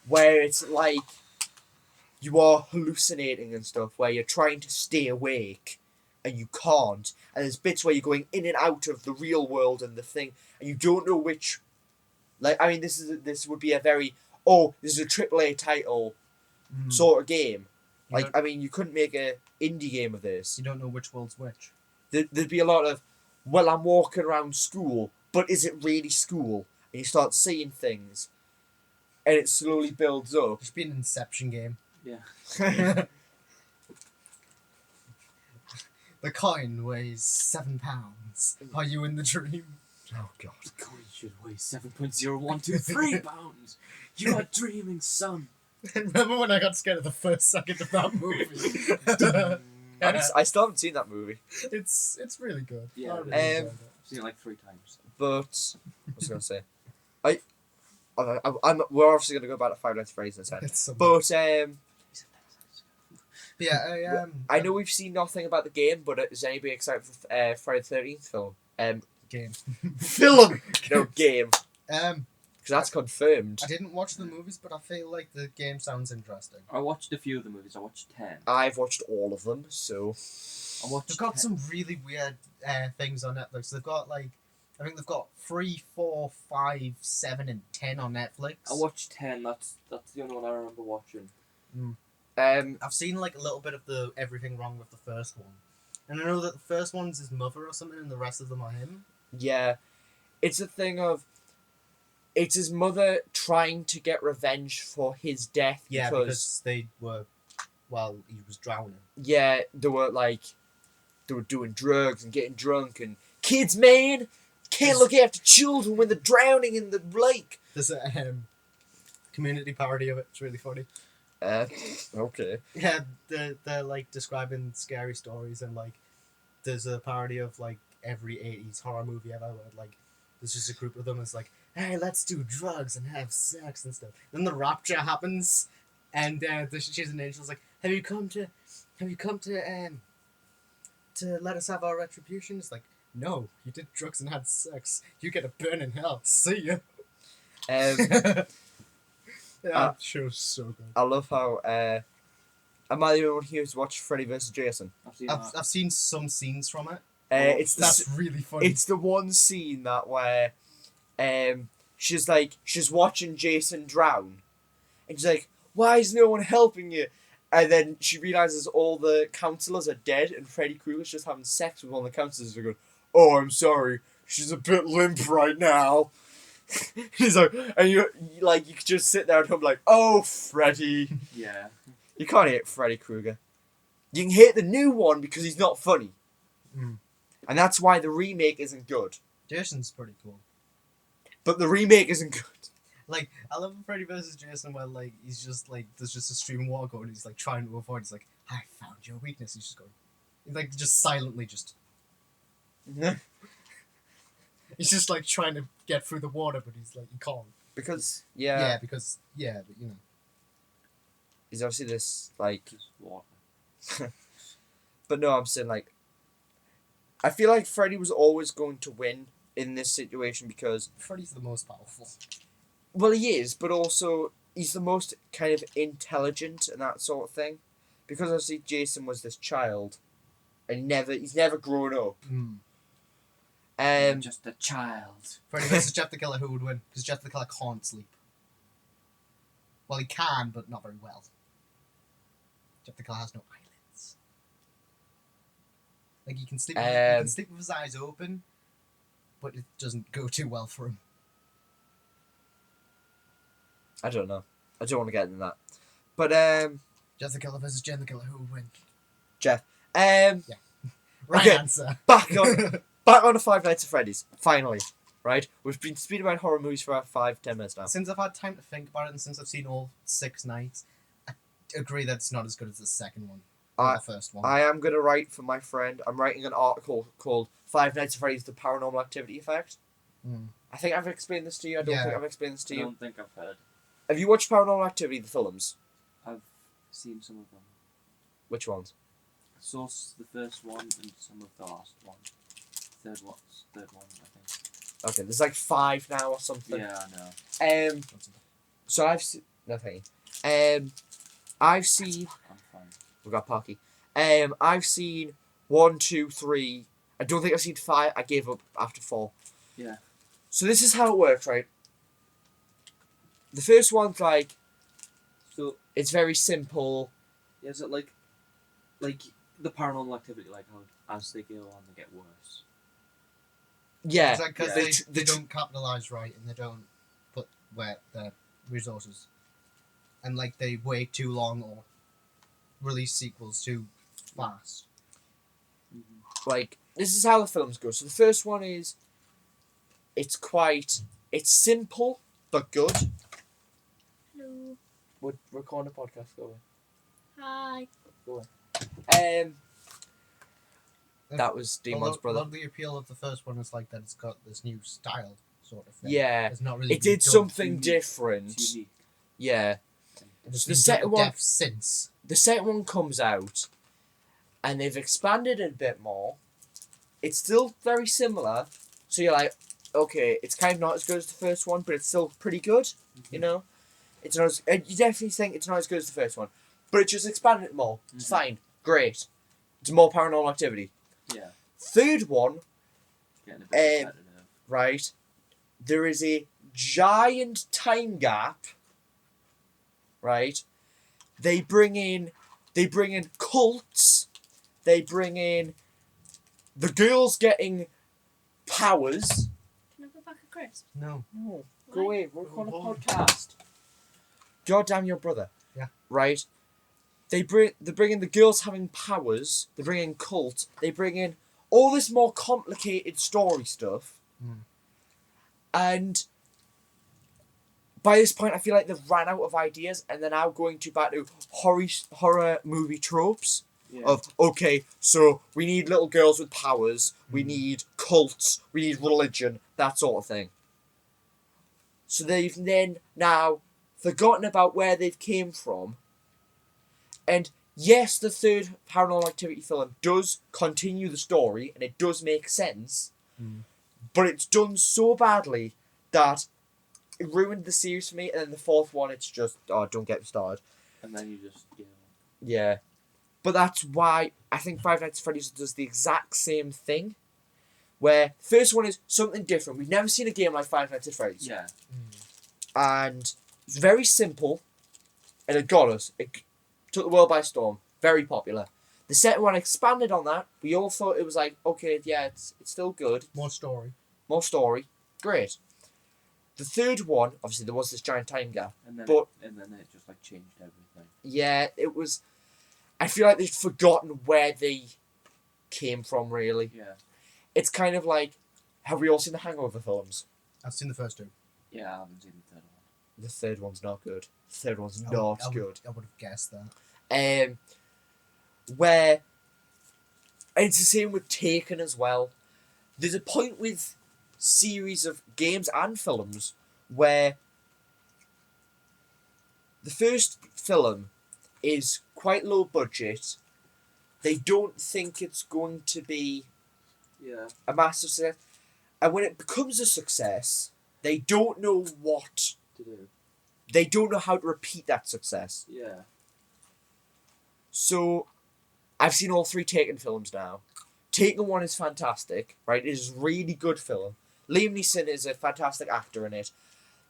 where it's like you are hallucinating and stuff, where you're trying to stay awake and you can't, and there's bits where you're going in and out of the real world and the thing, and you don't know which. Like, I mean, this would be a very this is a AAA title sort of game. Like, I mean, you couldn't make a indie game of this. You don't know which world's which. There'd be a lot of, well, I'm walking around school, but is it really school? And you start seeing things, and it slowly builds up. It should be an Inception game. Yeah. The coin weighs 7 pounds. Are you in the dream? Oh god. The coin should weigh 7.0123 pounds. You are dreaming, son. Remember when I got scared of the first second of that movie? I still haven't seen that movie. It's really good. Yeah. I really enjoyed it. I've seen it like 3 times. But what was I going to say? We're obviously going to go back to Five Nights at Freddy's in a second. It's so But yeah, I know we've seen nothing about the game, but is anybody excited for Friday the 13th film? game. Film! No, game. Because Um, that's confirmed. I didn't watch the movies, but I feel like the game sounds interesting. I watched a few of the movies. I watched 10. I've watched all of them, so... I watched They've got 10. some really weird things on Netflix. They've got like, I think they've got 3, 4, 5, 7, and 10 on Netflix. I watched 10. That's the only one I remember watching. I've seen like a little bit of the everything wrong with the first one, and I know that the first one's his mother or something, and the rest of them are him. Yeah. It's a thing of... It's his mother trying to get revenge for his death. Yeah, because they were, well, he was drowning. Yeah, they were doing drugs and getting drunk and... Kids, man! Can't look after children when they're drowning in the lake! There's a community parody of it. It's really funny. Okay. Yeah, they're like describing scary stories, and like there's a parody of like every 80s horror movie ever where like there's just a group of them. It's like, hey, let's do drugs and have sex and stuff. Then the rapture happens, And she's an angel's like, have you come to let us have our retribution? It's like, no, you did drugs and had sex. You get a burn in hell. See ya. That show's so good. I love how am I the only one here who's watched Freddy vs. Jason? I've seen some scenes from it. That's really funny. It's the one scene that where she's watching Jason drown, and she's like, why is no one helping you? And then she realizes all the counselors are dead, and Freddy Krueger's just having sex with one of the counselors. And goes, oh, I'm sorry, she's a bit limp right now. He's like, and you could just sit there at home like, oh, Freddy. Yeah. You can't hate Freddy Krueger. You can hate the new one because he's not funny. Mm. And that's why the remake isn't good. Jason's pretty cool. But the remake isn't good. Like, I love Freddy vs. Jason where, like, he's just, like, there's just a stream of water going and he's, like, trying to avoid. He's like, I found your weakness. He's just going, like, just silently just... He's just, like, trying to get through the water, but he's, like, he can't. Because, but, you know. He's obviously this, like... Just water. But no, I'm saying, like... I feel like Freddy was always going to win in this situation because... Freddy's the most powerful. Well, he is, but also he's the most kind of intelligent and that sort of thing. Because obviously Jason was this child, and he's never grown up. Just a child. Freddy vs. Jeff the Killer, who would win? Because Jeff the Killer can't sleep. Well, he can, but not very well. Jeff the Killer has no eyelids. Like, he can sleep with his eyes open, but it doesn't go too well for him. I don't know. I don't want to get into that. But, Jeff the Killer versus Jen the Killer, who would win? Jeff. Right okay, answer. Back on to Five Nights at Freddy's. Finally. Right? We've been speaking about horror movies for about 5-10 minutes now. Since I've had time to think about it and since I've seen all 6 nights, I agree that it's not as good as the second one. Or the first one. I am going to write for my friend. I'm writing an article called Five Nights at Freddy's, The Paranormal Activity Effect. I think I've explained this to you. I don't think I've explained this to you. I don't think I've heard. Have you watched Paranormal Activity, the films? I've seen some of them. Which ones? I saw the first one and some of the last one. Third one, I think. Okay, there's like 5 now or something. Yeah, I know. So I've seen nothing. I've seen. I'm fine. We've got Parky. I've seen 1, 2, 3. I don't think I've seen 5. I gave up after 4. Yeah. So this is how it works, right? The first one's like, so it's very simple. Is it like the Paranormal Activity, like how as they go on they get worse? Yeah. Is that because they don't capitalise right and they don't put where their resources, and like they wait too long or release sequels too fast? Like, this is how the films go. So the first one is, it's simple but good. Hello. We're recording a podcast. Go away. Hi. Go away. That was Dmon's brother. A lot of the appeal of the first one is like that it's got this new style sort of thing. Yeah. It's not really. It did something different. It's unique. Yeah. It's The second one. Since The second one comes out, and they've expanded it a bit more. It's still very similar, so you're like, okay, it's kind of not as good as the first one, but it's still pretty good. You know, it's not. You definitely think it's not as good as the first one, but it just expanded it more. It's fine, great. It's more Paranormal Activity. Yeah. Third one, Getting a bit repetitive. right? There is a giant time gap. Right? They bring in cults. They bring in the girls getting powers. Can I go back a crisp? no. No, Why? go away. We're on a podcast. God damn your brother. Yeah. Right? They bring in the girls having powers. They bring in cult. They bring in all this more complicated story stuff. And by this point, I feel like they've ran out of ideas, and they're now going back to horror movie tropes. Yeah. Of, okay, so we need little girls with powers, we need cults, we need religion, that sort of thing. So they've then now forgotten about where they've came from, And yes, the third Paranormal Activity film does continue the story, and it does make sense, but it's done so badly that it ruined the series for me, and then the fourth one, it's just, don't get me started. And then you just, Yeah. But that's why I think Five Nights at Freddy's does the exact same thing, where first one is something different. We've never seen a game like Five Nights at Freddy's. Yeah. And it's very simple, and it got us. It took the world by storm. Very popular. The second one expanded on that. We all thought it was like, okay, yeah, it's still good. More story. More story. Great. The third one, obviously there was this giant time gap. And then, and then it just like changed everything. Yeah, it was... I feel like they've forgotten where they came from, really. Yeah. It's kind of like... Have we all seen the Hangover films? I've seen the first two. Yeah, I haven't seen the third one. The third one's not good. The third one's not good. I would have guessed that. Where... And it's the same with Taken as well. There's a point with series of games and films where the first film is quite low budget. They don't think it's going to be a massive success. And when it becomes a success, they don't know what to do. They don't know how to repeat that success. Yeah. So, I've seen all three Taken films now. Taken 1 is fantastic, right? It is a really good film. Liam Neeson is a fantastic actor in it.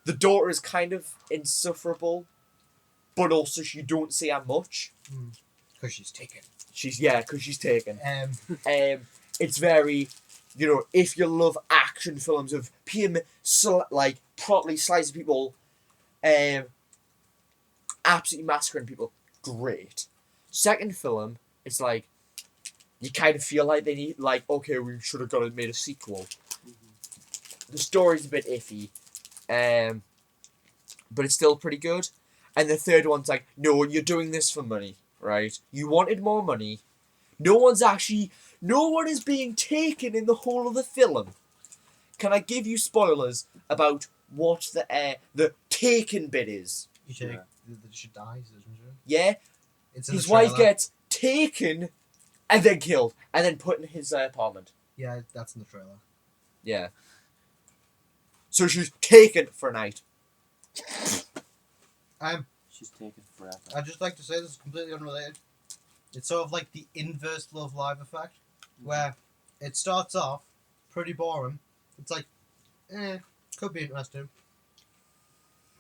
The daughter is kind of insufferable, but also you don't see her much. Because she's taken. Because she's taken. It's very, if you love action films of properly slicing people, absolutely massacring people, great. Second film, it's like, you kind of feel like they need, okay, we should have made a sequel. The story's a bit iffy, but it's still pretty good. And the third one's like, no, you're doing this for money, right? You wanted more money. No one is being taken in the whole of the film. Can I give you spoilers about what the taken bit is? She dies, doesn't she? Yeah. His wife gets taken and then killed and then put in his apartment. Yeah, that's in the trailer. Yeah. So she's taken for a night. She's taken forever. I'd just like to say this is completely unrelated. It's sort of like the inverse Love Live effect, where it starts off pretty boring. It's like, could be interesting.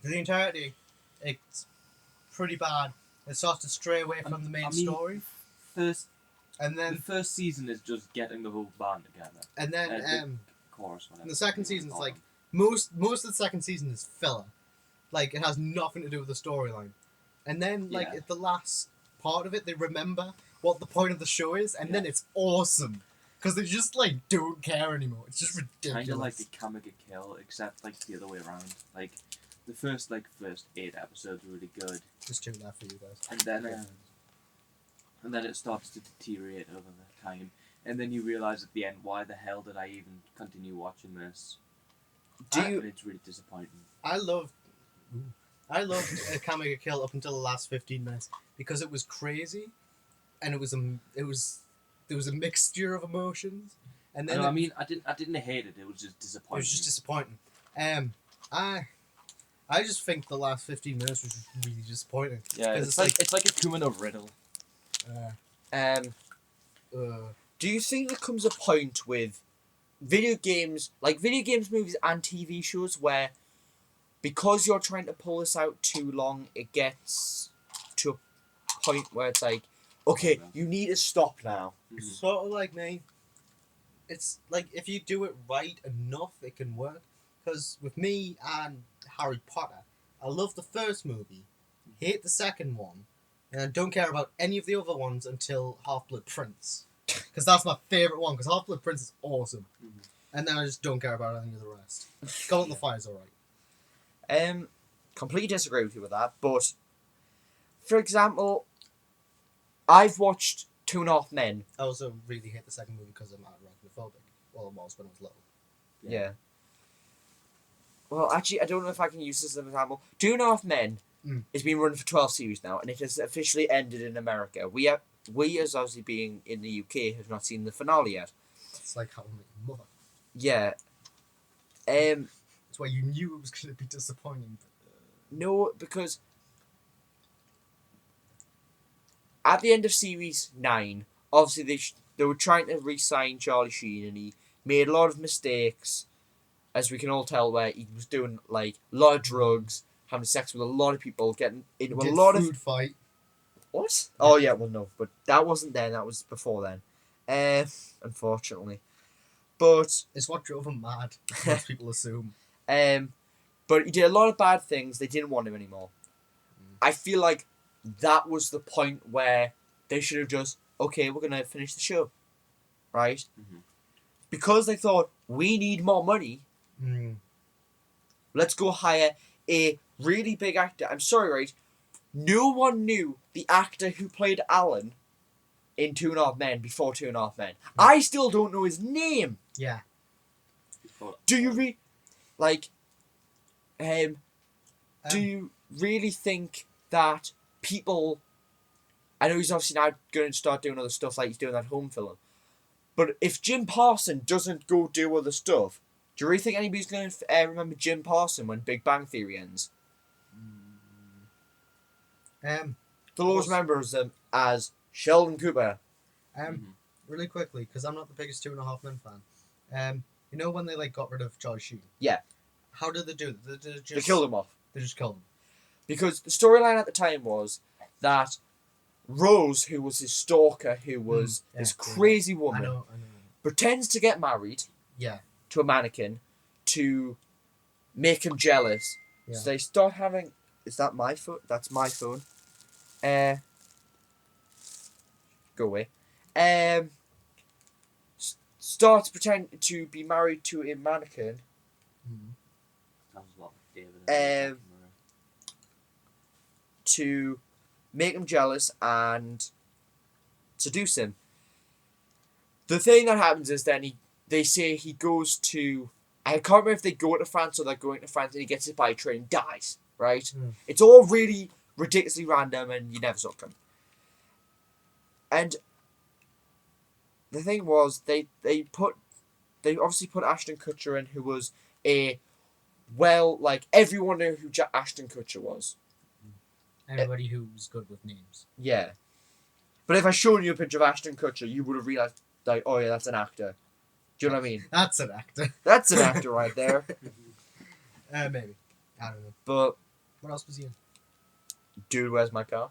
For the entirety, it's pretty bad. It starts to stray away from the main story. The first season is just getting the whole band together. And then, chorus, whatever. the second season is like, most of the second season is filler. Like, it has nothing to do with the storyline. And then, at the last part of it, they remember what the point of the show is, and then it's awesome. Because they just, don't care anymore. It's just ridiculous. Kind of like a Kamiga Kill, except, the other way around. The first 8 episodes were really good. Just 2 left for you guys. And then it starts to deteriorate over the time. And then you realise at the end, why the hell did I even continue watching this? It's really disappointing. I loved Kamiga Kill up until the last 15 minutes because it was crazy, and there was a mixture of emotions, and then I didn't hate it. It was just disappointing. It was just disappointing. I just think the last 15 minutes was just really disappointing. Yeah, it's like a 2-minute riddle. Do you think there comes a point with video games, movies, and TV shows where, because you're trying to pull this out too long, it gets to a point where it's like, okay, you need to stop now? It's sort of like me. It's like, if you do it right enough, it can work. Because with me and Harry Potter, I love the first movie, hate the second one, and I don't care about any of the other ones until Half-Blood Prince. Because that's my favourite one, because Half-Blood Prince is awesome. And then I just don't care about any of the rest. Goblet of Fire is alright. Completely disagree with you with that, but for example, I've watched 2.5 Men. I also really hate the second movie because I'm arachnophobic. Well, I was when I was little. Yeah. Well, actually, I don't know if I can use this as an example. 2.5 Men It's been running for 12 series now, and it has officially ended in America. We, as obviously being in the UK, have not seen the finale yet. It's like How I Met Your Mother. Yeah. That's why you knew it was going to be disappointing. But, No, because at the end of series 9, obviously they were trying to re-sign Charlie Sheen, and he made a lot of mistakes, as we can all tell, where he was doing like a lot of drugs, having sex with a lot of people, getting into a lot food fight. What? Oh yeah, well no, but that wasn't then. That was before then. Unfortunately, but It's what drove him mad. Most people assume. but he did a lot of bad things. They didn't want him anymore. I feel like that was the point where they should have just, okay, we're gonna finish the show, right? Mm-hmm. Because they thought we need more money. Let's go hire a really big actor. I'm sorry, right? No one knew the actor who played Alan in 2.5 Men before 2.5 Men. I still don't know his name. Yeah. Do you do you really think that people? I know he's obviously now going to start doing other stuff, like he's doing that home film. But if Jim Parson doesn't go do other stuff, do you really think anybody's going to remember Jim Parson when Big Bang Theory ends? They'll always remember him as Sheldon Cooper. Really quickly, because I'm not the biggest 2.5 Men fan. You know when they like got rid of Charlie Sheen? Yeah. How did they do it? They killed him off. They just killed him. Because the storyline at the time was that Rose, who was his stalker, who was this crazy woman, I know. pretends to get married to a mannequin to make him jealous. Yeah. So they start having... Is that my phone? That's my phone. Go away. Starts pretending to be married to a mannequin. To make him jealous and seduce him. The thing that happens is then they say he goes to... I can't remember if they go to France or they're going to France and he gets hit by a train and dies, right? It's all really ridiculously random and you never saw it coming. And the thing was, they obviously put Ashton Kutcher in, who was everyone knew who Ashton Kutcher was. Everybody who's good with names. Yeah. But if I showed you a picture of Ashton Kutcher, you would have realised, like, oh yeah, that's an actor. Do you know what I mean? That's an actor. That's an actor right there. Maybe. I don't know. But... What else was he in? Dude, Where's My Car?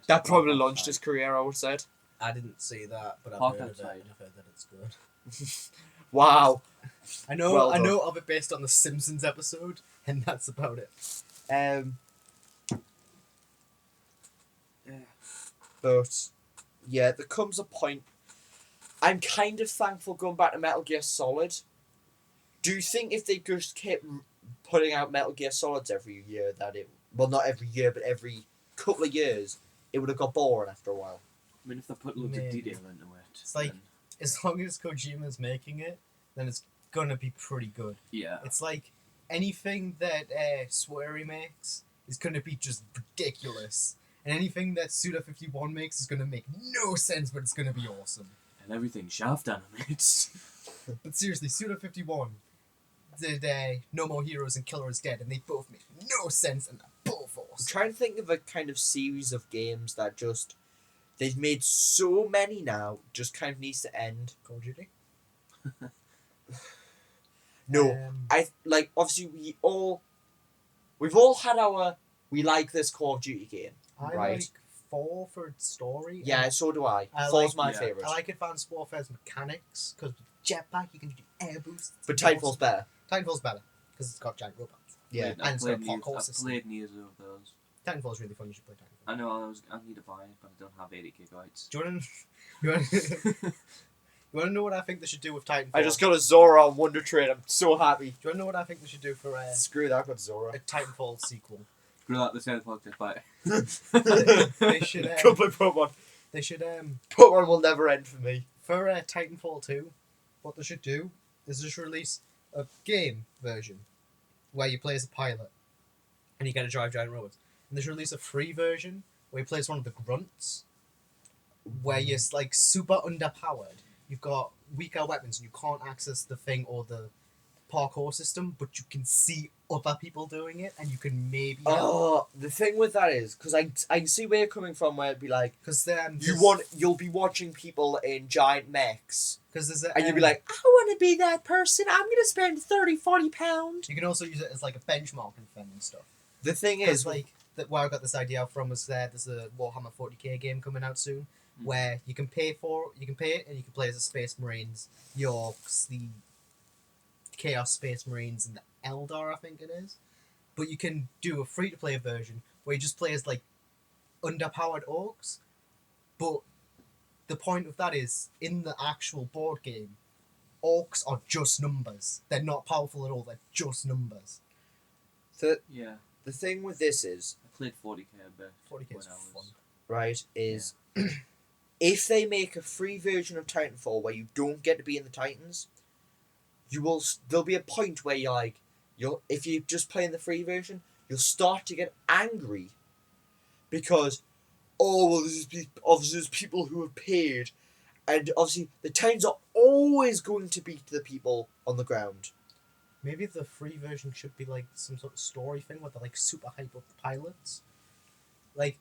That probably launched his career, I would have said. I didn't see that, but I've heard of it, and I've heard that it's good. Wow. I know Well done. I know of it based on the Simpsons episode, and that's about it. But yeah, there comes a point. I'm kind of thankful going back to Metal Gear Solid. Do you think if they just kept putting out Metal Gear Solids every year, that it... Well, not every year, but every couple of years, it would have got boring after a while? I mean, if they put loads of detail into it... It's like, as long as Kojima's making it, then it's gonna be pretty good. Yeah. It's like, anything that Swery makes is gonna be just ridiculous. And anything that Suda51 makes is gonna make no sense, but it's gonna be awesome. And everything Shaft animates. But seriously, Suda51 did No More Heroes and Killer is Dead, and they both make no sense, and they're both I'm awesome. trying to think of a kind of series of games that just... They've made so many now, just kind of needs to end. Call of Duty? No, obviously we've all had our... We like this Call of Duty game, I right? like 4 for its story. Yeah, so do I. I 4's my yeah. favourite. I like Advanced Warfare's mechanics, because with jetpack you can do air boosts. But Titanfall's better. Titanfall's better, because it's got giant robots. Yeah. And it's got a parkour I've system. played neither of those. Titanfall's really fun, you should play Titanfall. I know, I need to buy it, but I don't have 80 gigabytes. Do you want to know what I think they should do with Titanfall? I just got a Zora on Wonder Train. I'm so happy. Do you want to know what I think they should do for Screw that, I got Zora. a Titanfall sequel? Screw that, the sound podcast, bye. They should. Go play Pokemon. They should. Pokemon will never end for me. For Titanfall 2, what they should do is just release a game version where you play as a pilot. and you get to drive giant robots. And there's released a free version where you play as one of the grunts, where you're like super underpowered. You've got weaker weapons and you can't access the thing or the parkour system, but you can see other people doing it and you can maybe help. Oh, the thing with that is, because I can see where you're coming from, where it'd be like, Because you'll be watching people in giant mechs, there's and you'll be like, I want to be that person, I'm going to spend £30-40. you can also use it as like a benchmarking thing and stuff. The thing Because is, like where I got this idea from was there's a Warhammer 40k game coming out soon, where you can pay it and you can play as the Space Marines, the Orcs, the Chaos Space Marines, and the Eldar, I think it is. But you can do a free-to-play version where you just play as like underpowered Orcs. But the point of that is, in the actual board game, Orcs are just numbers. They're not powerful at all. They're just numbers. Yeah. the thing with this is, I played 40k a bit. 40k when is I was- fun. right, is if they make a free version of Titanfall where you don't get to be in the Titans, there'll be a point where if you just play in the free version, you'll start to get angry because, obviously there's people who have paid, and obviously the Titans are always going to beat the people on the ground. Maybe the free version should be like some sort of story thing where they're like super hype up pilots. Like,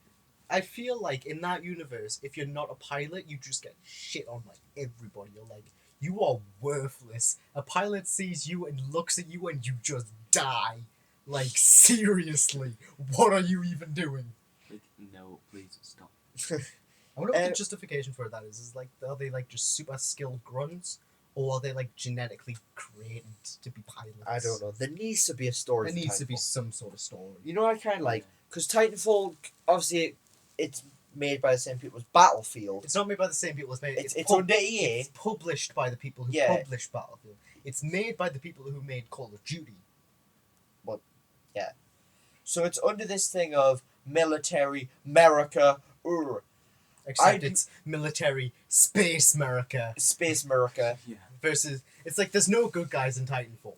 I feel like in that universe, if you're not a pilot, you just get shit on like everybody. You're like, you are worthless. A pilot sees you and looks at you and you just die. Like, seriously, what are you even doing? Like, no, please stop. I wonder what the justification for that is. Is like, are they like just super skilled grunts? Or are they like genetically created to be pilots? I don't know. There needs to be a story. There for needs to be Titanfall. some sort of story. You know what I kind of like? Because Titanfall, obviously, it's made by the same people as Battlefield. It's not made by the same people as made. It's under EA. It's published by the people who Yeah. published Battlefield. It's made by the people who made Call of Duty. So it's under this thing of military America, Except it's military space America Space America. Yeah. versus. It's like there's no good guys in Titanfall.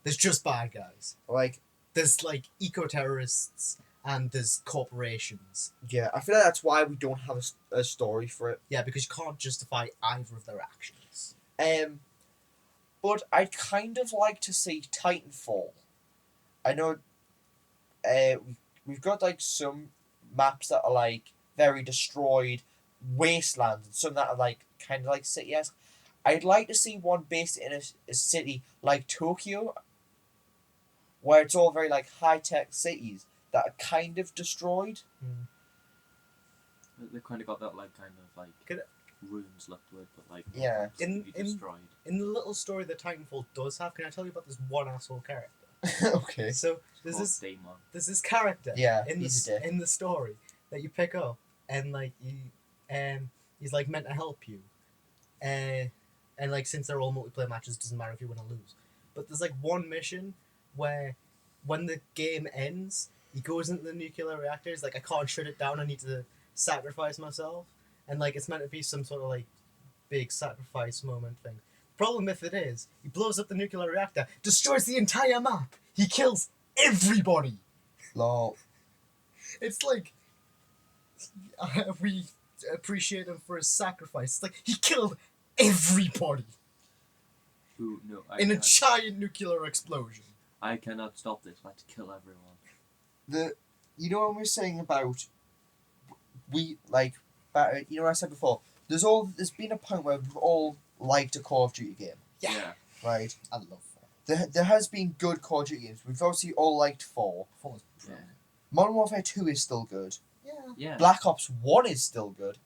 There's just bad guys. Like, There's like eco-terrorists and there's corporations. yeah, I feel like that's why we don't have a story for it. Yeah, because you can't justify either of their actions. But I'd kind of like to see Titanfall. I know, we've got like some maps that are like very destroyed wastelands and some that are like kind of like city-esque. I'd like to see one based in a city like Tokyo, where it's all very like high-tech cities that are kind of destroyed. They've kind of got that like kind of like Could- ruins left to it, but like Yeah. completely destroyed. In the little story that Titanfall does have, can I tell you about this one asshole character? Okay. So there's Called this Dmon. there's this character Yeah, in he's a dick. the story that you pick up and like he's like meant to help you, and like since they're all multiplayer matches, it doesn't matter if you win or lose. But there's like one mission where when the game ends, he goes into the nuclear reactor. He's like, I can't shut it down. I need to sacrifice myself, and like it's meant to be some sort of like big sacrifice moment thing. Problem with it is, he blows up the nuclear reactor, destroys the entire map. He kills everybody. Lol. It's like we appreciate him for his sacrifice. It's like he killed everybody Who no, in a giant nuclear explosion. I cannot stop this. I have to kill everyone. You know what we're saying about you know what I said before? There's been a point where we've all liked a Call of Duty game, Yeah. right? I love that. There has been good Call of Duty games. We've obviously all liked 4. 4 is Yeah. brilliant. Modern Warfare 2 is still good. Yeah. Yeah. Black Ops 1 is still good.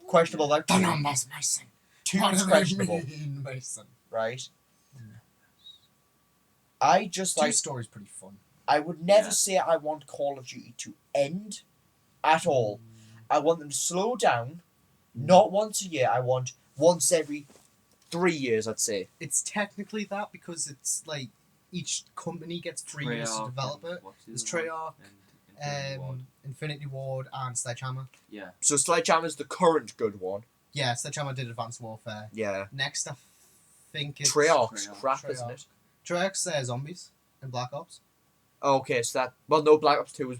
Questionable like The numbers, Mason. 2 What is do they questionable, mean, Mason? right? I just Two like story's pretty fun. I would never Yeah. say I want Call of Duty to end at all. I want them to slow down, not once a year. I want once every 3 years, I'd say. It's technically that because it's like each company gets 3 years to Treyarch develop and it. what's the There's other one? Treyarch, And Infinity Ward. Infinity Ward, and Sledgehammer. Yeah. So Sledgehammer's the current good one. Yeah, Sledgehammer did Advanced Warfare. Yeah. Next, I think it's Treyarch's Treyarch. crap, isn't it? Treyarch's zombies and Black Ops. Okay, so that... Well, no, Black Ops 2 was...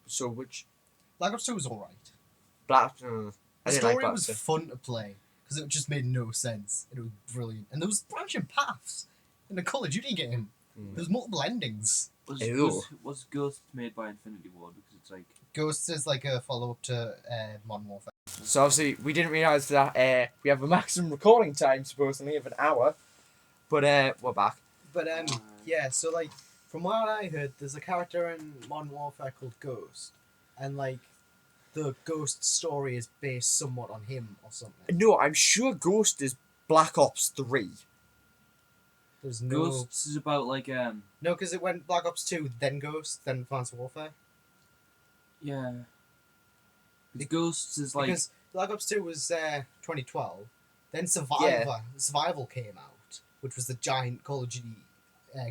So which... Black Ops 2 was alright. I The didn't like story Black was Ops 2. fun to play because it just made no sense. It was brilliant, and there was branching paths in a Call of Duty game. There was multiple endings. Was Ghost made by Infinity Ward? Because it's like... Ghosts is like a follow-up to Modern Warfare. So obviously, we didn't realise that we have a maximum recording time, supposedly, of an hour. But we're back. But yeah, so like from what I heard, there's a character in Modern Warfare called Ghost, and like the Ghost story is based somewhat on him or something. No, I'm sure Ghost is Black Ops 3. There's no Ghosts is about like no, because it went Black Ops 2, then Ghost, then Advanced Warfare. yeah. The Ghosts is like Because Black Ops 2 was 2012, then Survival came out, which was the giant Call of Duty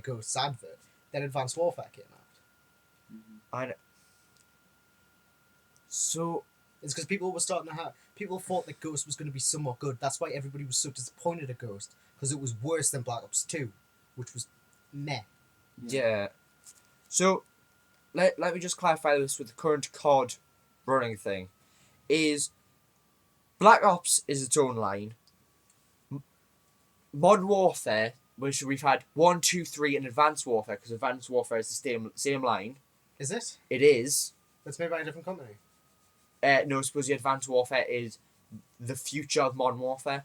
Ghosts advert. Then Advanced Warfare came out. So It's because people were starting to have... People thought that Ghost was going to be somewhat good. That's why everybody was so disappointed at Ghost, because it was worse than Black Ops 2, which was meh. yeah. So let me just clarify this with the current COD running thing. Is Black Ops is its own line. Modern Warfare, which we've had 1, 2, 3, and Advanced Warfare, because Advanced Warfare is the same line. Is it? It is. It's made by a different company. No, I suppose the Advanced Warfare is the future of Modern Warfare.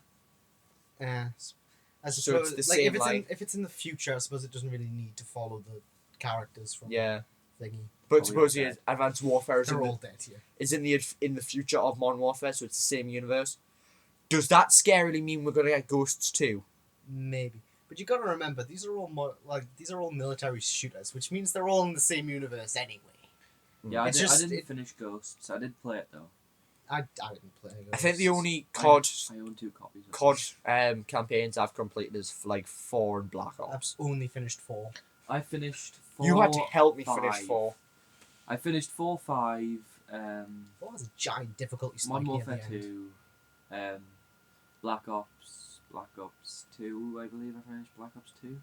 I So suppose, it's the like, same if it's line. if it's in the future, I suppose it doesn't really need to follow the characters from Yeah. thingy. But Oh, supposedly yeah. Advanced Warfare is They're all dead here. in the future of Modern Warfare, so it's the same universe. Does that scarily mean we're gonna get Ghosts too? Maybe. But you got to remember, these are all military shooters, which means they're all in the same universe anyway. yeah. I It's didn't finish Ghosts. I did play it though. I didn't play Ghosts. I think the only COD I own 2 copies. Of it. campaigns I've completed is like 4 and Black I've Ops. only finished 4. I finished 4. You had to help me finish 5. 4. I finished 4, 5. 4 was a giant difficulty spike Modern at Warfare the end. 2. Black Ops 2. I believe I finished Black Ops 2.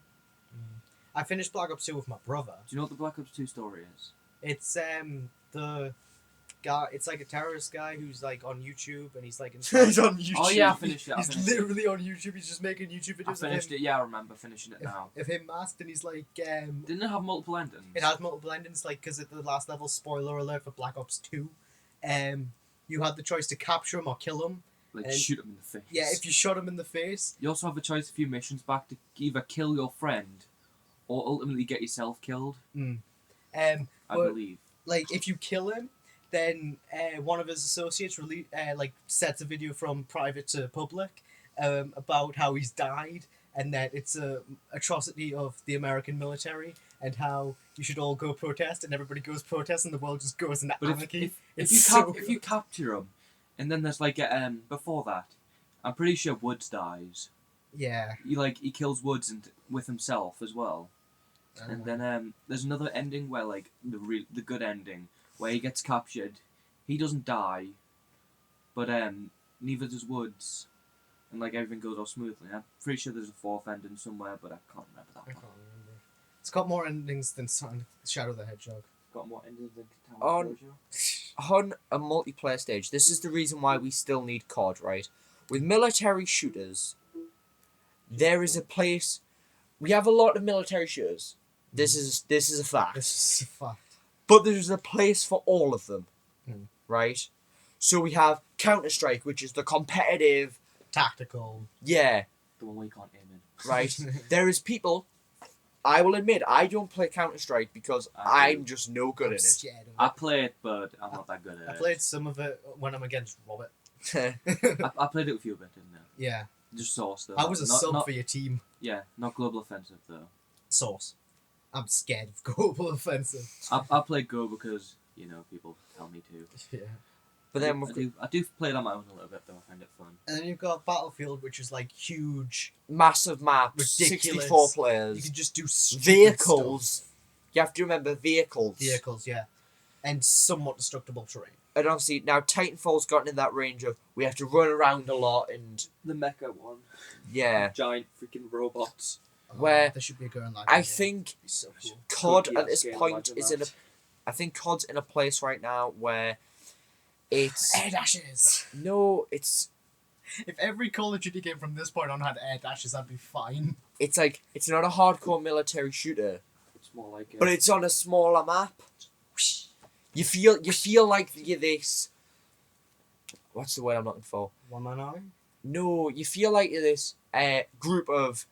I finished Black Ops 2 with my brother. Do you know what the Black Ops 2 story is? It's the guy. It's like a terrorist guy who's like on YouTube, and he's like He's on YouTube. Oh yeah, I finished it. I He's finished it. literally on YouTube. He's just making YouTube I videos. finished it. Yeah, I remember finishing it now. Of him masked, and he's like, Didn't it have multiple endings? it has multiple endings. Like, because at the last level, spoiler alert for Black Ops 2, you had the choice to capture him or kill him. Like and- shoot him in the face. Yeah, if you shot him in the face. You also have a choice a few missions back to either kill your friend or ultimately get yourself killed. I But- believe. Like, if you kill him, then one of his associates sets a video from private to public about how he's died, and that it's a atrocity of the American military, and how you should all go protest, and everybody goes protest, and the world just goes into But anarchy. if It's you so if you capture him, and then there's like before that, I'm pretty sure Woods dies. yeah. He kills Woods and with himself as well. And then there's another ending where like the good ending where he gets captured. He doesn't die, but neither does Woods, and like everything goes all smoothly. I'm pretty sure there's a 4th ending somewhere, but I can't remember that I one. can't remember. It's got more endings than Shadow the Hedgehog. Got more endings than On a multiplayer stage, this is the reason why we still need COD, right? With military shooters, there is a place. We have a lot of military shooters. This is a fact. This is a fact. But there's a place for all of them, right? So we have Counter-Strike, which is the competitive, Tactical. yeah, The one where you can't aim in. right? There is people, I will admit, I don't play Counter-Strike because I do. I'm just no good I'm at scared of I it. play it, but I'm not that good at I it. played some of it when I'm against Robert. it. I played it with you a bit, didn't I? Yeah. Just Source though. I was a sub not, for your team. Yeah, not Global Offensive though. Source. I'm scared of Global Offensive. I play Go because people tell me to. Yeah. But then I do play it on my own a little bit though. I find it fun. And then you've got Battlefield, which is like huge. massive maps, Ridiculous. 64 You players, can just do stupid vehicles. stuff. You have to remember vehicles. Vehicles, yeah. And somewhat destructible terrain. And obviously now Titanfall's gotten in that range of we have to run around a lot and The mecha one. yeah. Giant freaking robots. where there should be a girl in that I game. think It'd be so cool. COD Could be at this upscale point like is in a. that. I think COD's in a place right now where it's Air dashes. no, it's If every Call of Duty game from this point on had air dashes, that'd be fine. like it's not a hardcore military shooter, It's more like. but it's on a smaller map. You feel like you're this. What's the word I'm looking for? One man army. No, you feel like you're this group of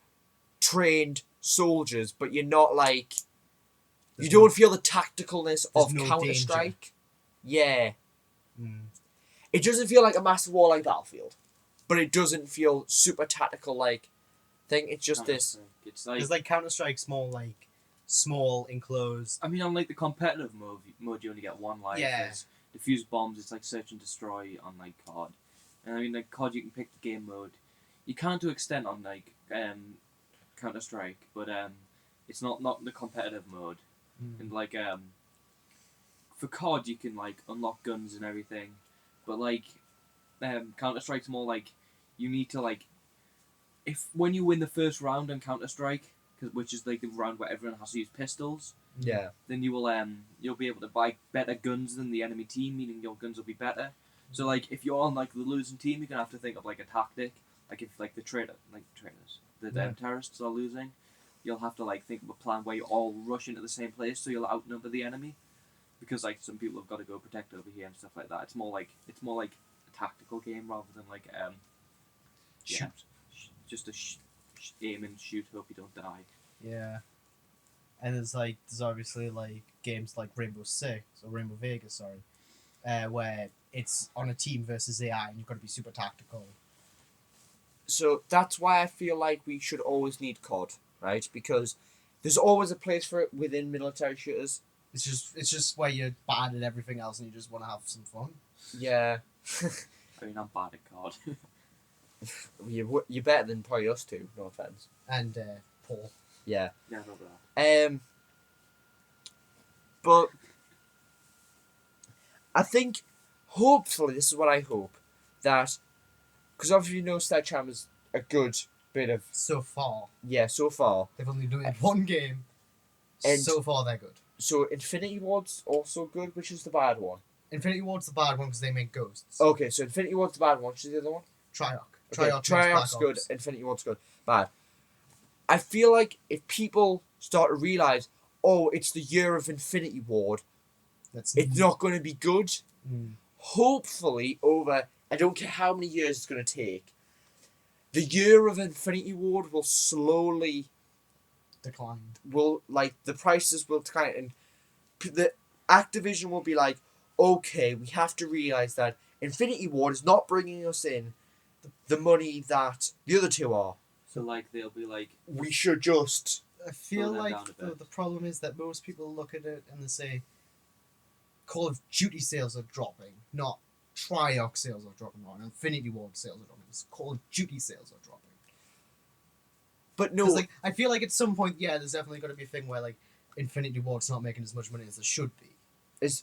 trained soldiers, but you're not like. You don't feel the tacticalness of no Counter-Strike. Yeah. Mm. It doesn't feel like a massive war like Battlefield, but it doesn't feel super tactical like thing. It's just this. It's like Counter-Strike's more like small, enclosed. I mean, on like the competitive mode, you only get one life. Yeah. There's defuse bombs. It's like search and destroy on like COD. And I mean, like COD, you can pick the game mode. You can't do extent on like Counter Strike, but it's not the competitive mode. And like for COD, you can like unlock guns and everything, but like Counter Strike's more like you need to like when you win the first round on Counter Strike, which is like the round where everyone has to use pistols. Yeah. Then you will you'll be able to buy better guns than the enemy team, meaning your guns will be better. So like if you're on like the losing team, you're gonna have to think of like a tactic. Like if like the terrorists are losing, you'll have to like think of a plan where you all rush into the same place so you'll outnumber the enemy. Because like some people have got to go protect over here and stuff like that. It's more like a tactical game rather than like Shoot. Just aim and shoot, hope you don't die. Yeah. And there's obviously like games like Rainbow Vegas, sorry, where it's on a team versus AI and you've got to be super tactical. So that's why I feel like we should always need COD, right? Because there's always a place for it within military shooters. It's just where you're bad at everything else and you just want to have some fun. Yeah. I mean, I'm bad at COD. You're better than probably us two, no offense. And Paul. Yeah. Yeah, not that. But I think, hopefully, this is what I hope, that, because obviously you know Sledgehammer's a good bit of, So far, so far. they've only done it one game. And- so far, they're good. So Infinity Ward's also good, which is the bad one. Infinity Ward's the bad one because they make ghosts. Okay, so Infinity Ward's the bad one, which is the other one? Treyarch. Okay, Treyarch's Treyarch's Black good, Ops. Infinity Ward's good. Bad. I feel like if people start to realise, oh, it's the year of Infinity Ward, it's not going to be good. Mm. Hopefully, over, I don't care how many years it's going to take, the year of Infinity Ward will slowly, Declined. the prices will decline, and the Activision will be like, okay, we have to realise that Infinity Ward is not bringing us in the money that the other two are. So like they'll be like, We should just... I feel Slow them like down a bit. the problem is that most people look at it and they say Call of Duty sales are dropping, not Treyarch sales are dropping, or Infinity Ward sales are dropping. It's Call of Duty sales are dropping. But no, 'Cause, like, I feel like at some point, yeah, there's definitely got to be a thing where like Infinity Ward's not making as much money as it should be.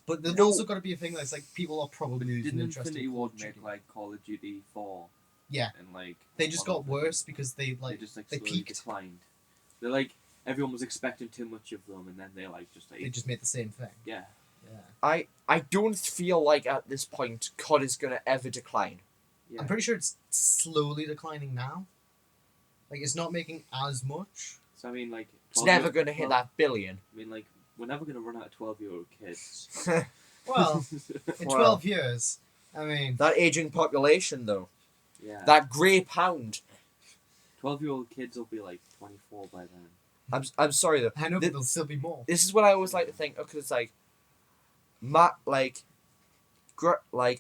But there's No. also got to be a thing that's like people are probably losing didn't interest Infinity in Call Ward of Duty. make like Call of Duty 4? Yeah. And like They just one got of them, worse because they they just like they slowly peaked. declined. They're like everyone was expecting too much of them, and then they like just like They just made the same thing. yeah. Yeah. I don't feel like at this point COD is going to ever decline. Yeah. I'm pretty sure it's slowly declining now. Like it's not making as much. So I mean like It's 12 never year- going to hit well, that billion. I mean like we're never gonna run out of 12-year-old kids. Well, in Wow. 12 years, I mean, That aging population, though. Yeah. That grey pound. 12-year-old kids will be like 24 by then. I'm sorry, though. I know, but there'll still be more. This is what I always like to think. Okay, it's like...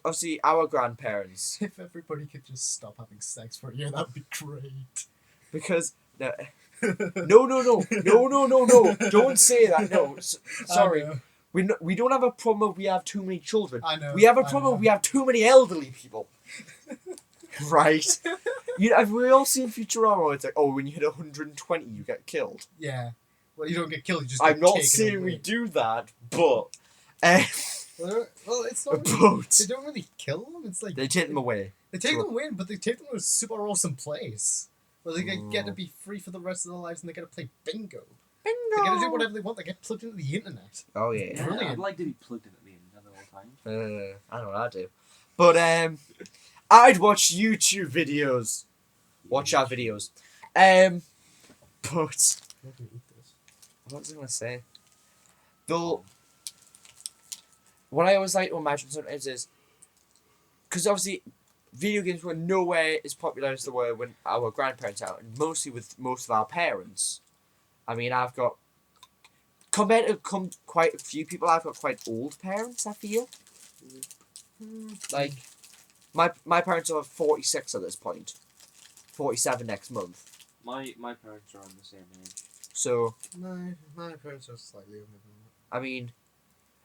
obviously, our grandparents... If everybody could just stop having sex for a year, that'd be great. Because... No, don't say that, no. Sorry. I know. We don't have a problem if we have too many children. I know. We have a I problem know. if we have too many elderly people. Right? Have we all seen Futurama? It's like, oh, when you hit 120, you get killed. Yeah. Well, you don't get killed, you just I'm get not taken saying away. we do that, but... Well, it's not really, but they don't really kill them. It's like they take them away. They take them away, but they take them to a super awesome place. Well, they get to be free for the rest of their lives and they get to play bingo. Bingo! They get to do whatever they want. They get plugged into the internet. Oh, yeah. Yeah, Brilliant. I'd like to be plugged in at the internet all the time. I know what I do. But, I'd watch YouTube videos. Watch our videos. But, what was I going to say? Though, what I always like to imagine sometimes is, because obviously, video games were nowhere as popular as they were when our grandparents were out, and mostly with most of our parents. I mean, I've got, compared to quite a few people, I've got quite old parents, I feel. Like, my parents are 46 at this point. 47 next month. My parents are on the same age. So, My parents are slightly older than I mean,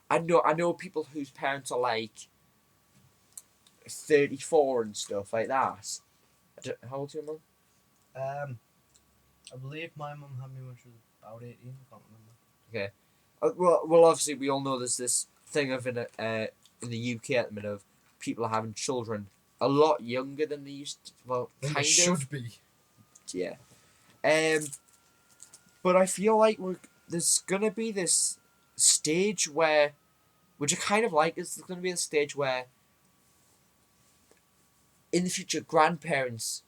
I know people whose parents are like 34 and stuff like that. How old's your mum? that. I believe my mum had me when she was about 18. I can't remember. Okay. Well, obviously we all know there's this thing of in the UK at the minute of people are having children a lot younger than they used to. Well, Then kind they of. should be. Yeah. But I feel like there's gonna be this stage where, which I kind of like, is there's gonna be a stage where, in the future, grandparents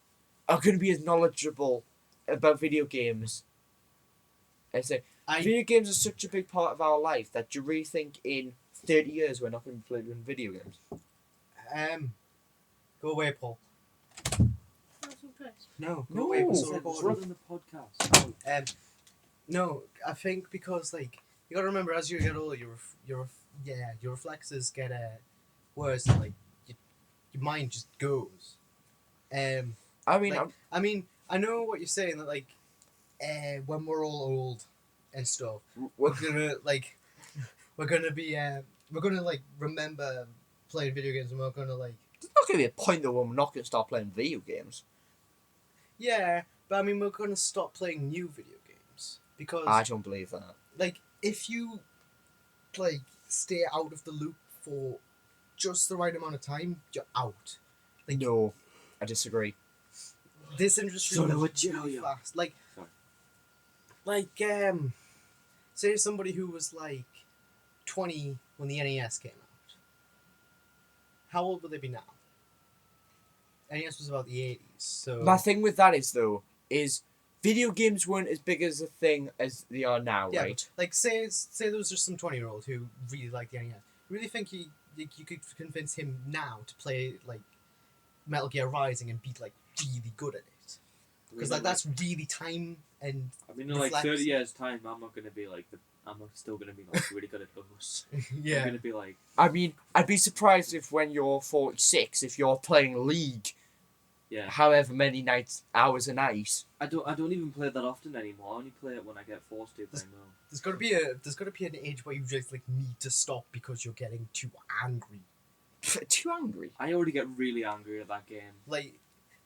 are gonna be as knowledgeable about video games. I say, video games are such a big part of our life that do you really think in 30 years we're not gonna be playing video games? Go away, Paul. RadationFredz. No, No, away. We're it's still It's recording. running the podcast. No, I think because like you gotta remember as you get older, your reflexes get worse. And, like your mind just goes. I mean, Like, I mean, I know what you're saying that like, when we're all old and stuff, we're gonna like, we're gonna like remember playing video games and we're gonna like. there's not gonna be a point though when we're not gonna start playing video games. Yeah, but I mean we're gonna stop playing new video games because I don't believe that. like if you like stay out of the loop for just the right amount of time, you're out. Like No, I disagree. this industry So moves would you- really fast. Like, Sorry. like say somebody who was like 20 when the NES came out. How old would they be now? NES was about the 80s, so My thing with that is though, is video games weren't as big as a thing as they are now, yeah, right? like say there was just some 20-year-old who really liked the NES. You really think you could convince him now to play like Metal Gear Rising and be like really good at it? Because like that's really time and I mean, in like reflex. 30 years' time, I'm not gonna be like I'm still gonna be like really good at those. I'm yeah. gonna be like, I mean, I'd be surprised if when you're 46, if you're playing League, yeah. however many hours a night. I don't even play that often anymore. I only play it when I get forced to. Play more. There's got to be an age where you just like need to stop because you're getting too angry. Too angry. I already get really angry at that game. Like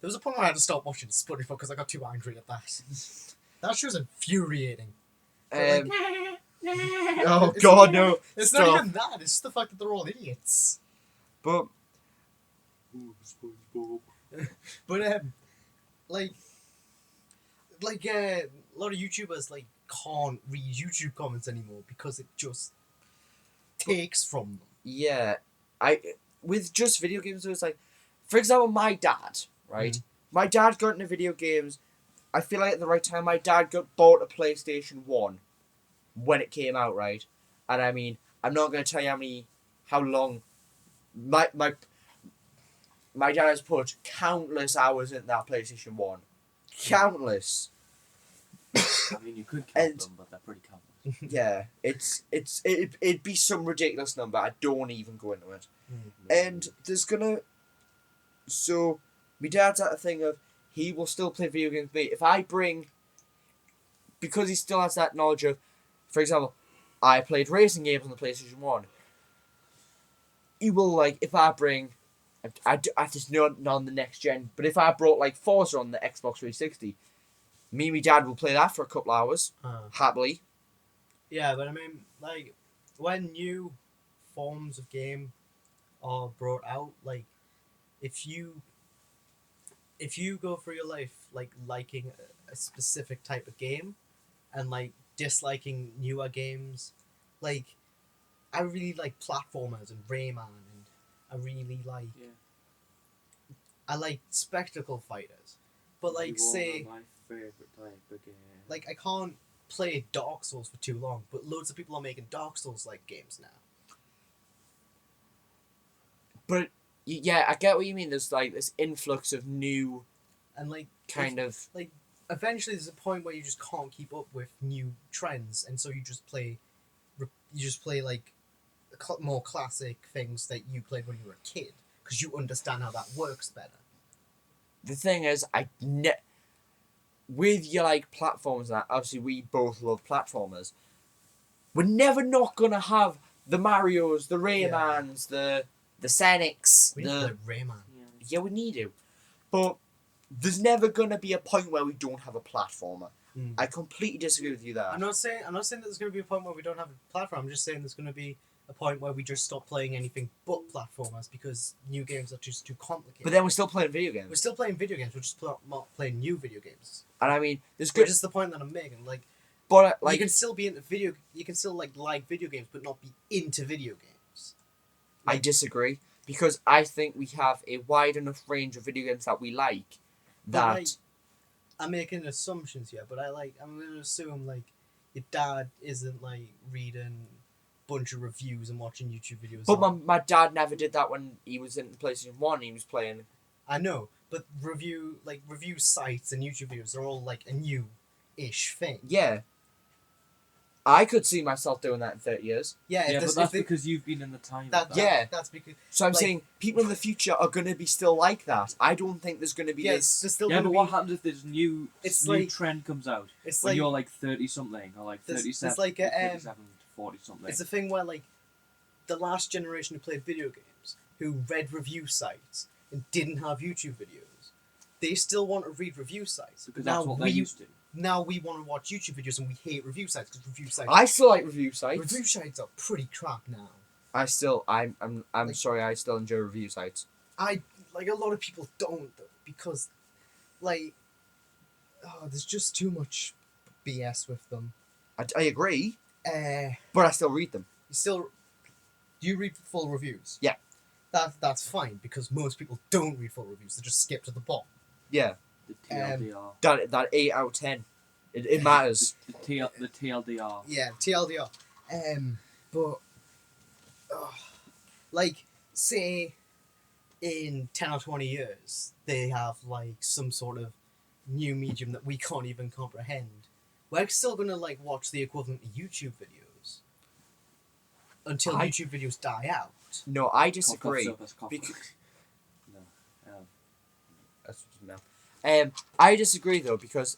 there was a point where I had to stop watching SpongeBob because I got too angry at that. That show's infuriating. Oh It's God, not- no! It's Stop. not even that. It's just the fact that they're all idiots. But Ooh, SpongeBob. But like a lot of YouTubers like can't read YouTube comments anymore because it just takes from them. yeah, with just video games, it's like, for example, my dad, right? Mhm. My dad got into video games. I feel like at the right time, my dad bought a PlayStation 1 when it came out, right? And I mean, I'm not going to tell you how long my dad has put countless hours into that PlayStation 1. Countless. I mean, you could count And- them, but they're pretty countless. Yeah, it'd be some ridiculous number. I don't even go into it. And there's gonna, so my dad's at a thing of he will still play video games with me if I bring, because he still has that knowledge of, for example, I played racing games on the PlayStation 1. He will, like, if I bring, I just know not on the next gen, but if I brought like Forza on the Xbox 360, me and my dad will play that for a couple hours happily. Yeah, but I mean, like, when new forms of game are brought out, like, if you if you go through your life like liking a specific type of game, and like disliking newer games, like I really like platformers and Rayman, and I really like I like spectacle fighters, but like You all say know my favorite type of game. like I can't play Dark Souls for too long, but loads of people are making Dark Souls like games now. But yeah, I get what you mean. There's like this influx of new And like kind of. like eventually there's a point where you just can't keep up with new trends, and so you just play like more classic things that you played when you were a kid because you understand how that works better. The thing is, with your like platforms and that, obviously we both love platformers. We're never not gonna have the Marios, the Raymans, the Sonics. We need to play Rayman. Yeah, we need to. But there's never gonna be a point where we don't have a platformer. I completely disagree with you there. I'm not saying that there's going to be a point where we don't have a platform. I'm just saying there's going to be a point where we just stop playing anything but platformers because new games are just too complicated. But then we're still playing video games. We're still playing video games. We're just not playing new video games. And I mean, there's Which good. is the point that I'm making. Like, But like, you can still be into video. You can still like video games, but not be into video games. I disagree because I think we have a wide enough range of video games that we like. That I'm making assumptions here, but I'm gonna assume like your dad isn't like reading a bunch of reviews and watching YouTube videos. But my dad never did that when he was in PlayStation 1. He was playing. I know, but review sites and YouTube videos are all like a new-ish thing. Yeah. I could see myself doing that in 30 years. Yeah, but that's because you've been in the time. That's because. So I'm saying people in the future are going to be still like that. I don't think there's going to be this. Still but what happens if this new like, trend comes out? It's when like you're like 30-something or like 37, it's like 37, 40-something. It's a thing where like the last generation who played video games, who read review sites and didn't have YouTube videos, they still want to read review sites. Because that's what they used to. Now we want to watch YouTube videos and we hate review sites because review sites. I still like review sites. Review sites are pretty crap now. I'm sorry. I still enjoy review sites. I like a lot of people don't though because, like, there's just too much BS with them. I agree. But I still read them. Do you read full reviews? Yeah. That's fine because most people don't read full reviews. They just skip to the bottom. Yeah. The TLDR. That 8 out of 10. It matters. The TLDR. Yeah, TLDR. But like, say, in 10 or 20 years, they have like some sort of new medium that we can't even comprehend. We're still gonna like watch the equivalent of YouTube videos until YouTube videos die out. No, I disagree. No. That's no. I disagree though because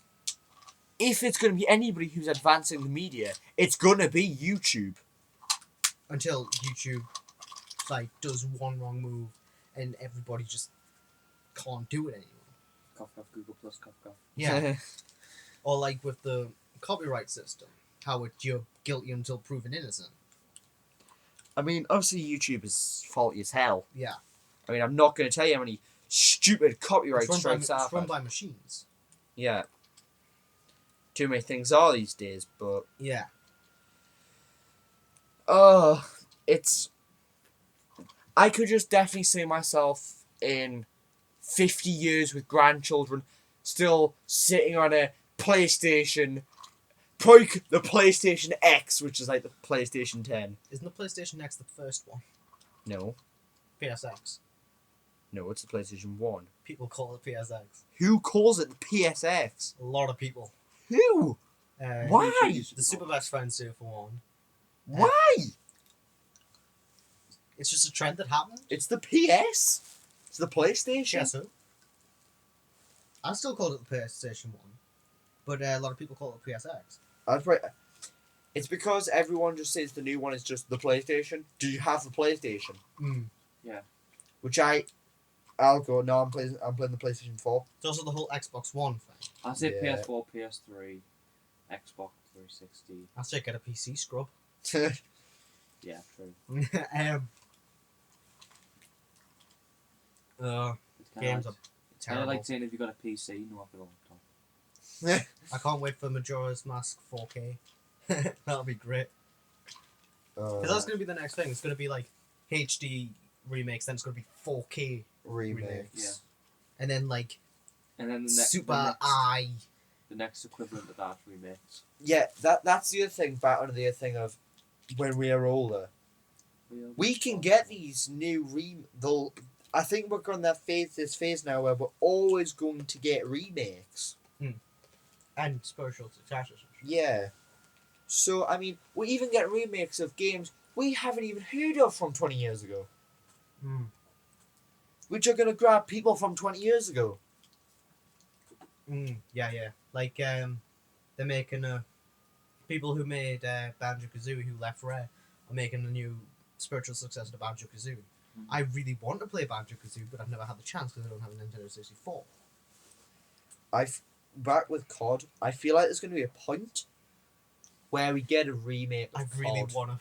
if it's going to be anybody who's advancing the media, it's going to be YouTube. Until YouTube like does one wrong move and everybody just can't do it anymore. Cough, cough, Google Plus, cough, cough. Yeah. Or like with the copyright system, how you're guilty until proven innocent. I mean, obviously YouTube is faulty as hell. Yeah. I mean, I'm not going to tell you how many stupid copyright strikes are. It's run by machines. Yeah. Too many things are these days, but... Yeah. It's... I could just definitely see myself in 50 years with grandchildren still sitting on a PlayStation... Probably the PlayStation X, which is like the PlayStation 10. Isn't the PlayStation X the first one? No. PSX. No, it's the PlayStation 1. People call it PSX. Who calls it the PSX? A lot of people. Who? Why? The Super Best Friends do, for one. Why? It's just a trend that happened. It's the PS. It's the PlayStation. Yeah, so. I still call it the PlayStation 1. But a lot of people call it PSX. That's right. It's because everyone just says the new one is just the PlayStation. Do you have the PlayStation? Yeah. Which I'll go. No, I'm playing the PlayStation 4. It's also the whole Xbox One thing. I say PS4, PS3, Xbox 360. I say get a PC, scrub. Yeah, true. Games are terrible. like saying if you got a PC, no, I've got a laptop. I can't wait for Majora's Mask 4K. That'll be great. Because that's going to be the next thing. It's going to be like HD remakes, then it's going to be 4K remakes. Yeah. and then like And then Super Eye. the next equivalent of that remakes. Yeah, that's the other thing. Back on the other thing of when we are older, we can get these new I think we're on this phase now where we're always going to get remakes. And spiritual successors. Yeah. So, I mean, we even get remakes of games we haven't even heard of from 20 years ago. Which are going to grab people from 20 years ago. Yeah. Like, they're making people who made Banjo-Kazooie, who left Rare, are making a new spiritual successor to Banjo-Kazooie. I really want to play Banjo-Kazooie, but I've never had the chance because I don't have a Nintendo 64. Back with COD, I feel like there's going to be a point where we get a remake of I COD. really want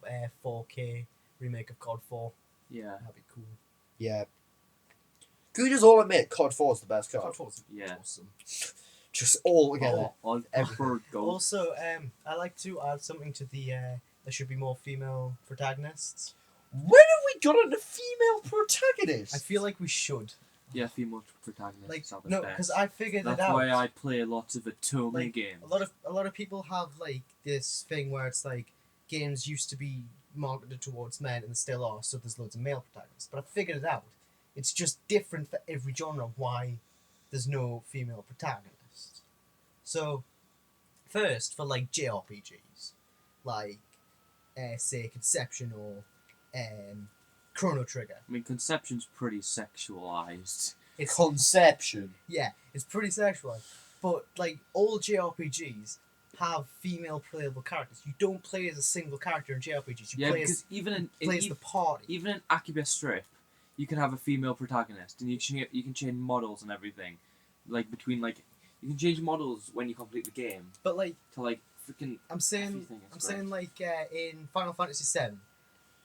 a 4K remake of COD 4. Yeah. That'd be cool. Yeah. Can we just all admit COD 4 is the best COD? COD 4 is Yeah. awesome. Just all together. On preferred goal. Also, I like to add something to the there should be more female protagonists. When have we gotten a female protagonist? I feel like we should. Yeah, female protagonists. Like are the no, best. because I figured That's it out. why I play lots of Atome Like, games. A lot of people have like this thing where it's like games used to be marketed towards men and still are, so there's loads of male protagonists. But I figured it out. It's just different for every genre why there's no female protagonist. So first for like JRPGs, like say Conception or Chrono Trigger. I mean, Conception's pretty sexualized. It's Conception. Yeah, it's pretty sexualized. But like all JRPGs have female playable characters. You don't play as a single character in JRPGs. You Yeah, play because even play as the party. even in Akiba Strip, you can have a female protagonist, and you can change models and everything, like between like you can change models when you complete the game But like to like freaking. I'm saying, everything is I'm great. saying like in Final Fantasy VII,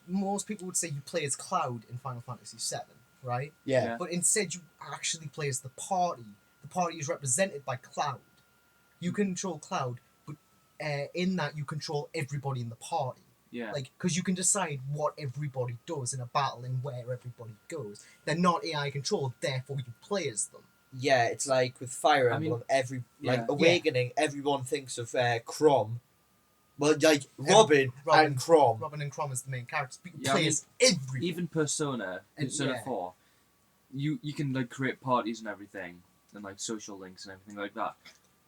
most people would say you play as Cloud in Final Fantasy VII, right? Yeah. But instead you actually play as the party. The party is represented by Cloud. You control Cloud, but in that you control everybody in the party. Yeah. Like, because you can decide what everybody does in a battle and where everybody goes. They're not AI controlled, therefore you play as them. Yeah, it's like with Fire I mean, Emblem, yeah. Awakening, everyone thinks of Crom. Well, like Robin and Crom. Robin and Crom as the main characters, but you Yeah, play I mean, as everybody. Even Persona And- 4, you can like create parties and everything, and like social links and everything like that.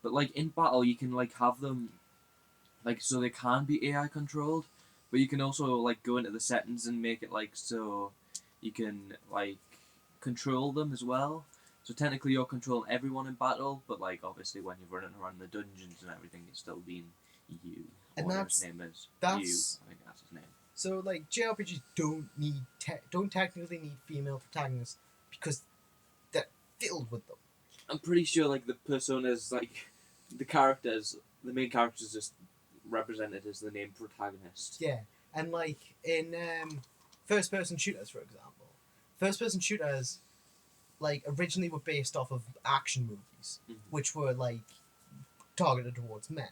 But like in battle, you can like have them, like so they can be AI controlled, but you can also like go into the settings and make it like so you can like control them as well. So technically you're controlling everyone in battle, but like obviously when you're running around the dungeons and everything, it's still being you. And Whatever that's- his name is. that's- You. I think that's his name. So, like, JRPGs don't technically need female protagonists because they're filled with them. I'm pretty sure like the personas, like the main characters just represented as the named protagonist. Yeah, and like in first-person shooters, for example, first-person shooters like originally were based off of action movies, Mhm. which were like targeted towards men.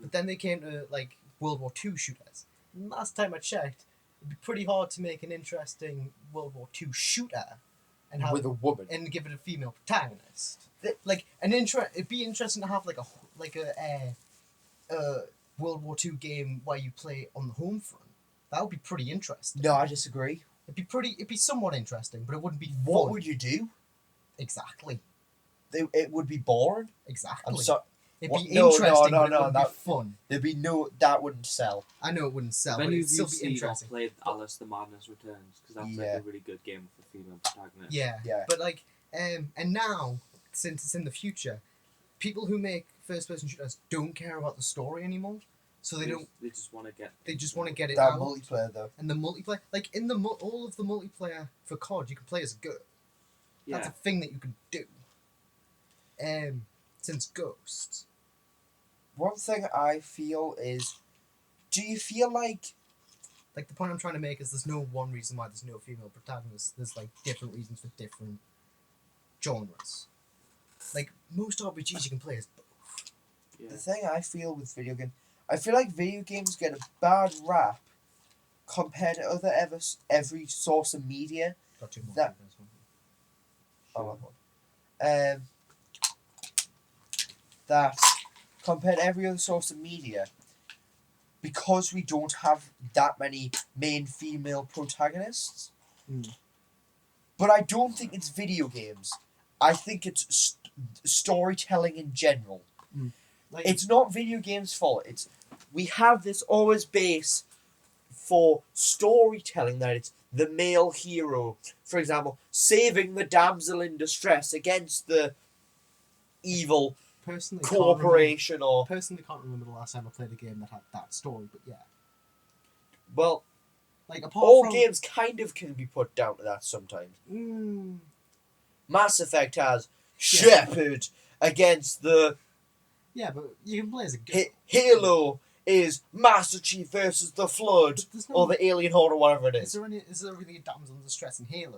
But then they came to like World War II shooters. And last time I checked, it'd be pretty hard to make an interesting World War II shooter and have With a woman. and give it a female protagonist. Like it'd be interesting to have like a World War II game where you play on the home front. That would be pretty interesting. No, I disagree. It'd be somewhat interesting, but it wouldn't be What fun. would you do? Exactly. It would be boring. Exactly. I'm sorry. It'd What? be No, no, interesting, no, but it no, wouldn't that- be fun. There'd be that wouldn't sell. I know it wouldn't sell, Have but any it'd of you still be seen or interesting. played Alice the Madness Returns? Because that's like Yeah. a really good game with a female protagonist. Yeah. Yeah. But like, and now since it's in the future, people who make first-person shooters don't care about the story anymore, so they don't. They just want to get. They just want to get it That out. multiplayer though. And the multiplayer, like in the all of the multiplayer for COD, you can play as a girl. That's Yeah. a thing that you can do. Since Ghosts. One thing I feel is, do you feel like Like the point I'm trying to make is there's no one reason why there's no female protagonist. There's like different reasons for different genres. Like, most RPGs you can play as both. Yeah. The thing I feel with video games, I feel like video games get a bad rap compared to every source of media. Got 2 more. That- fingers, one. That compared to every other source of media, because we don't have that many main female protagonists. Mm. But I don't think it's video games. I think it's storytelling in general. Like, It's not video games' fault. It's we have this always base for storytelling that it's the male hero, for example, saving the damsel in distress against the evil personally corporation or personally can't remember the last time I played a game that had that story, but yeah. well, Like, apart all from... games kind of can be put down to that sometimes. Mm, Mass Effect has Shepard against the yeah, but you can play as a girl. Halo is Master Chief versus the Flood But there's no... or the Alien Horde or whatever it is is. there really a damsel in distress in Halo, though?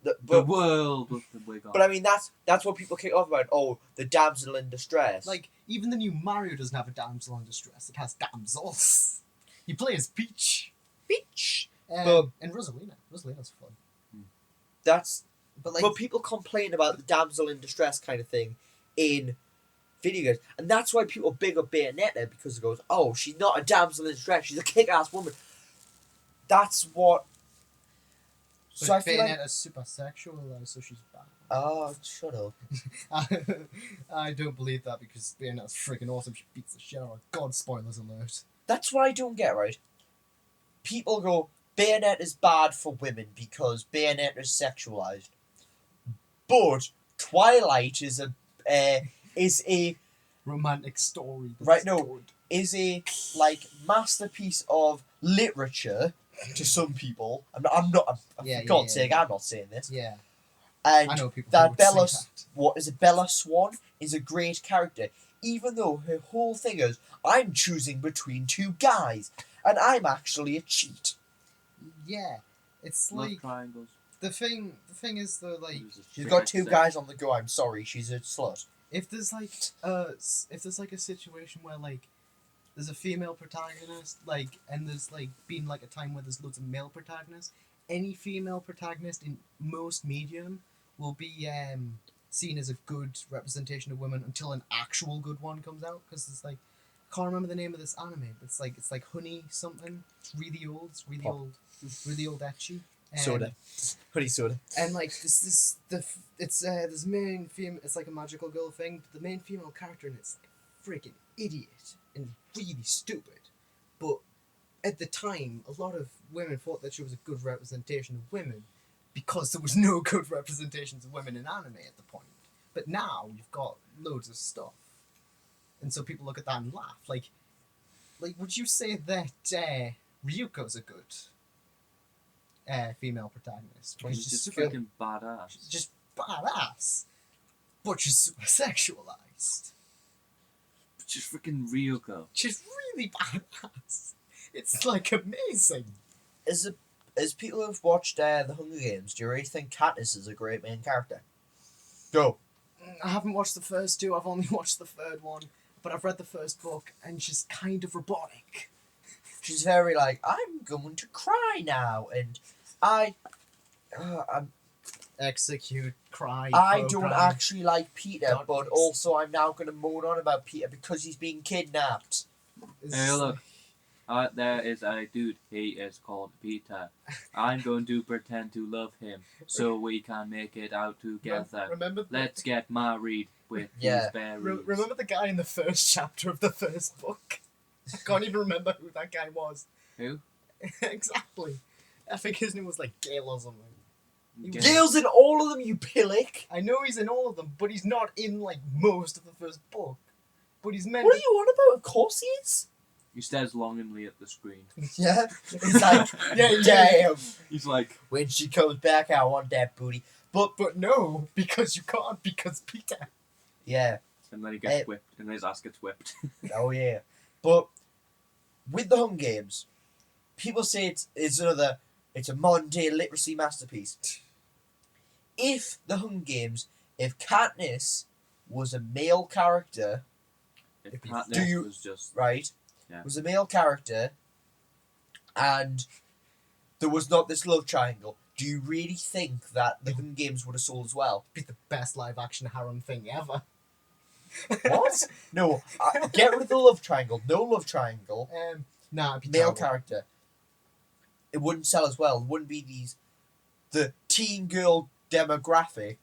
The But world with the wig on. I mean that's what people kick off about. Oh, the damsel in distress. Like, even the new Mario doesn't have a damsel in distress. It has damsels. You play as Peach. bitch. And Rosalina. Rosalina's fun. That's But, like... but people complain about the damsel in distress kind of thing in video games, and that's why people big up Bayonetta, because it goes, oh, she's not a damsel in distress, she's a kick-ass woman. That's what. So I feel like, Bayonetta's super sexualized, so she's bad. oh, shut up. I don't believe that, because Bayonetta's freaking awesome. She beats the shit out of God, spoilers alert. That's what I don't get, right? People go, Bayonetta is bad for women because Bayonetta is sexualized, but Twilight is a Romantic story. That's Right, no. good. is a like masterpiece of literature to some people. For God's sake, I'm not saying this. Yeah, And I know people that who would Bella, say that. what is it? Bella Swan is a great character, even though her whole thing is, I'm choosing between 2 guys, and I'm actually a cheat. Yeah, it's Love like triangles. the thing is though, like, She's got 2 guys on the go. I'm sorry, she's a slut. if there's like a situation where like there's a female protagonist, like, and there's like been like a time where there's loads of male protagonists, any female protagonist in most medium will be seen as a good representation of women until an actual good one comes out, because it's like, I can't remember the name of this anime, but it's like Honey something. It's really old. It's really Pop. old. Really old ecchi. Soda. Honey soda. And like this main female, it's like a magical girl thing, but the main female character in it's like freaking idiot and really stupid. But at the time, a lot of women thought that she was a good representation of women because there was no good representations of women in anime at the point. But now you've got loads of stuff, and so people look at that and laugh. Like would you say that Ryuko's a good female protagonist? She's just freaking badass. She's just badass, but she's super sexualized. She's freaking Ryuko. She's really badass. It's like amazing. As people who've watched The Hunger Games, do you really think Katniss is a great main character? Go. I haven't watched the first 2. I've only watched the 3rd one, but I've read the first book, and she's kind of robotic. She's very like, I'm going to cry now, and I'm Execute, cry. I don't program. actually like Peter, Don't but mix. also I'm now going to moan on about Peter because he's being kidnapped. It's Hey, look. like- There is a dude. He is called Peter. I'm going to pretend to love him so we can make it out together. Remember Let's get married with Yeah. these berries. remember the guy in the first chapter of the first book? I can't even remember who that guy was. Who? Exactly. I think his name was like Gale or something. Gale. Gale's in all of them, you pillock! I know he's in all of them, but he's not in like most of the first book. But he's meant What are you on about? Of course he is! He stares longingly at the screen. Yeah. He's like, Yeah, damn! He's like, When she comes back, I want that booty. But no, because you can't, because Peter. Yeah. and then he gets whipped, and his ass gets whipped. Oh yeah. But with the Hunger Games, people say it's a modern day literacy masterpiece. if the Hunger Games, if Katniss was a male character, If Katniss Do you- was just right? Yeah. Was a male character, and there was not this love triangle. Do you really think that the Hunger Games would have sold as well? It'd be the best live action harem thing ever. What? No, get rid of the love triangle. No love triangle. Nah, it'd be Male terrible. character. It wouldn't sell as well. It wouldn't be the teen girl demographic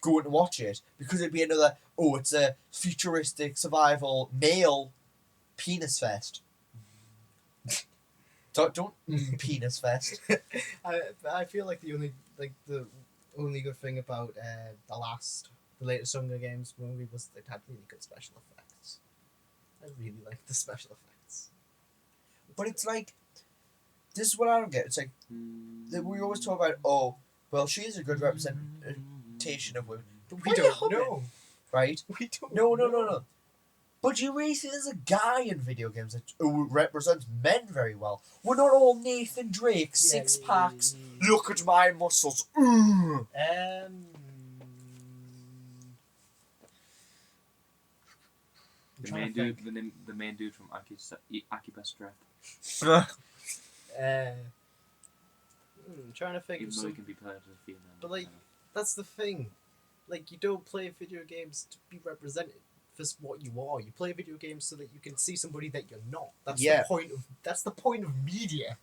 going to watch it, because it'd be another, oh, it's a futuristic survival male penis fest. Don't penis fest. I feel like the only good thing about the latest Hunger Games movie was it had really good special effects. I really liked the special effects. But it's like, this is what I don't get. It's like, we always talk about, oh, well, she's a good representation of women. But Why we are you don't know. Right? We don't. No. But do you really think there's a guy in video games who represents men very well? We're not all Nathan Drake, six packs. Look at my muscles. The the main dude from Akiba Strap. I'm trying to think Even of though he some. can be played as a female. But, like, that's the thing. Like, you don't play video games to be represented for what you are. You play video games so that you can see somebody that you're not. That's Yeah. the point of. That's the point of media.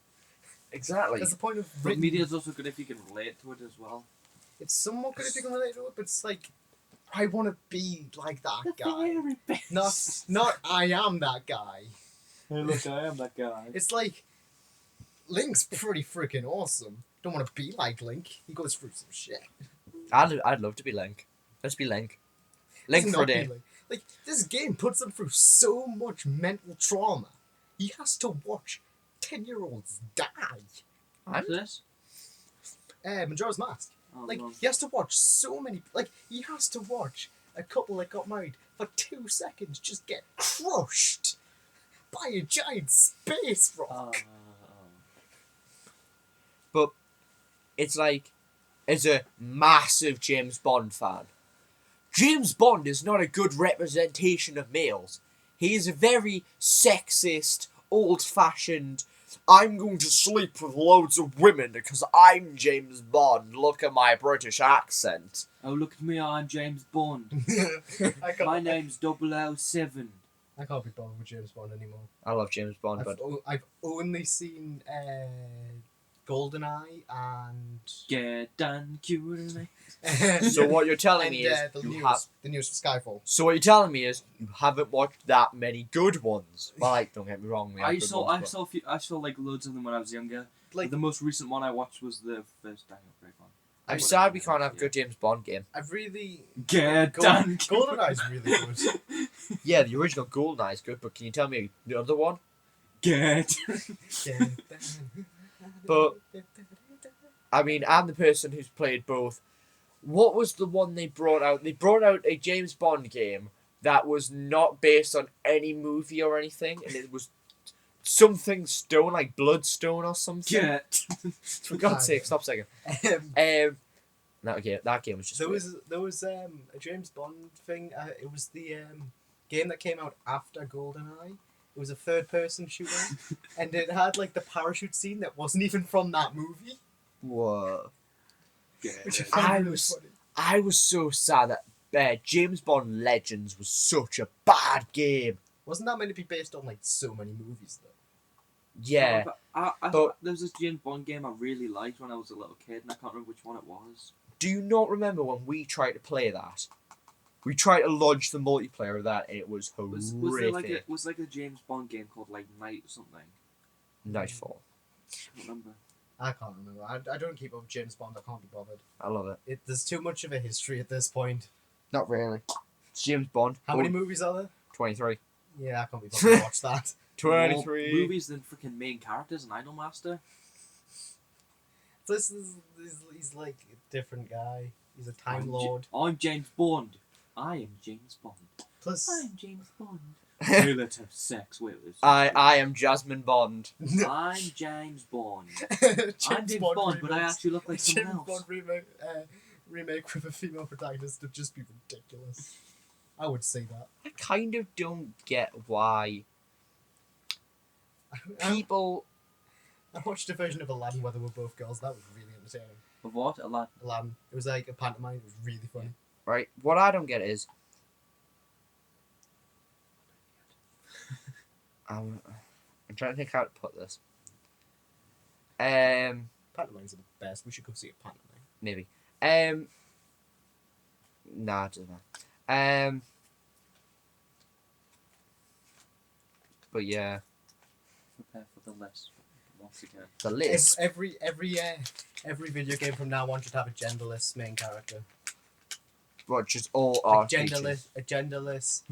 Exactly. That's the point of But written. media's also good if you can relate to it as well. It's somewhat good if you can relate to it, but it's like, I want to be like that guy. Not I am that guy. Hey, look, I am that guy. It's like, Link's pretty freaking awesome. Don't want to be like Link. He goes through some shit. I'd love to be Link. Let's be Link. Link Does for a not be day. Like, this game puts him through so much mental trauma. He has to watch 10-year-olds die. What's this? Majora's Mask. Oh, Like, no. he has to watch so many. Like, he has to watch a couple that got married for 2 seconds just get crushed by a giant space rock. But it's like, as a massive James Bond fan, James Bond is not a good representation of males. He is a very sexist, old-fashioned, I'm going to sleep with loads of women because I'm James Bond. Look at my British accent. Oh, look at me, I'm James Bond. My name's 007. I can't be bothered with James Bond anymore. I love James Bond, but I've only seen GoldenEye and Get done, cute. so what you're telling me is the you news, the news for Skyfall. So what you're telling me is you haven't watched that many good ones. Well, like, don't get me wrong, we have I good ones, saw like loads of them when I was younger. Like, But the most recent one I watched was the first Daniel Craig one. but I'm sad we can't have a good James Bond game. I've really Get done. GoldenEye's really good. Yeah, the original GoldenEye is good, but can you tell me the other one? Get. But I mean, I'm the person who's played both. What was the one they brought out? They brought out a James Bond game that was not based on any movie or anything, and it was something stone, like Bloodstone or something. Get. For God's sake, stop saying it. That game was just There weird. was a James Bond thing. It was the game that came out after GoldenEye. It was a third-person shooter, and it had like the parachute scene that wasn't even from that movie. Whoa. Which I Get. found I really was- funny. I was so sad that James Bond Legends was such a bad game. Wasn't that meant to be based on like so many movies though? Yeah. But- there was this James Bond game I really liked when I was a little kid, and I can't remember which one it was. Do you not remember when we tried to play that? We tried to lodge the multiplayer of that, and it was Was horrific. there like a James Bond game called like Night or something? Nightfall. I don't remember. I can't remember. I don't keep up with James Bond. I can't be bothered. I love it. There's too much of a history at this point. Not really. It's James Bond. How many movies are there? 23. Yeah, I can't be bothered to watch that. 23. More movies than freaking main characters in Idolmaster. He's like a different guy. He's a Time Lord. I'm James Bond. I am James Bond. Plus, I'm James Bond. Hey, let's have sex with us. I am Jasmine Bond. I'm James Bond. James I'm James Bond, but I remix. actually look like James someone Bond else. remake. remake with a female protagonist would just be ridiculous. I would say that. I kind of don't get why people. I watched a version of Aladdin where they were both girls. That was really entertaining. Of what? A lot. Aladdin. It was like a pantomime. It was really funny. Right. What I don't get is. I'm trying to think how to put this. Pantomimes are the best. We should go see a pantomime. Maybe. Nah, it doesn't matter. But yeah, Prepare for the list. Once again. the list. Every video game from now on should have a genderless main character. What, just all A are genderless.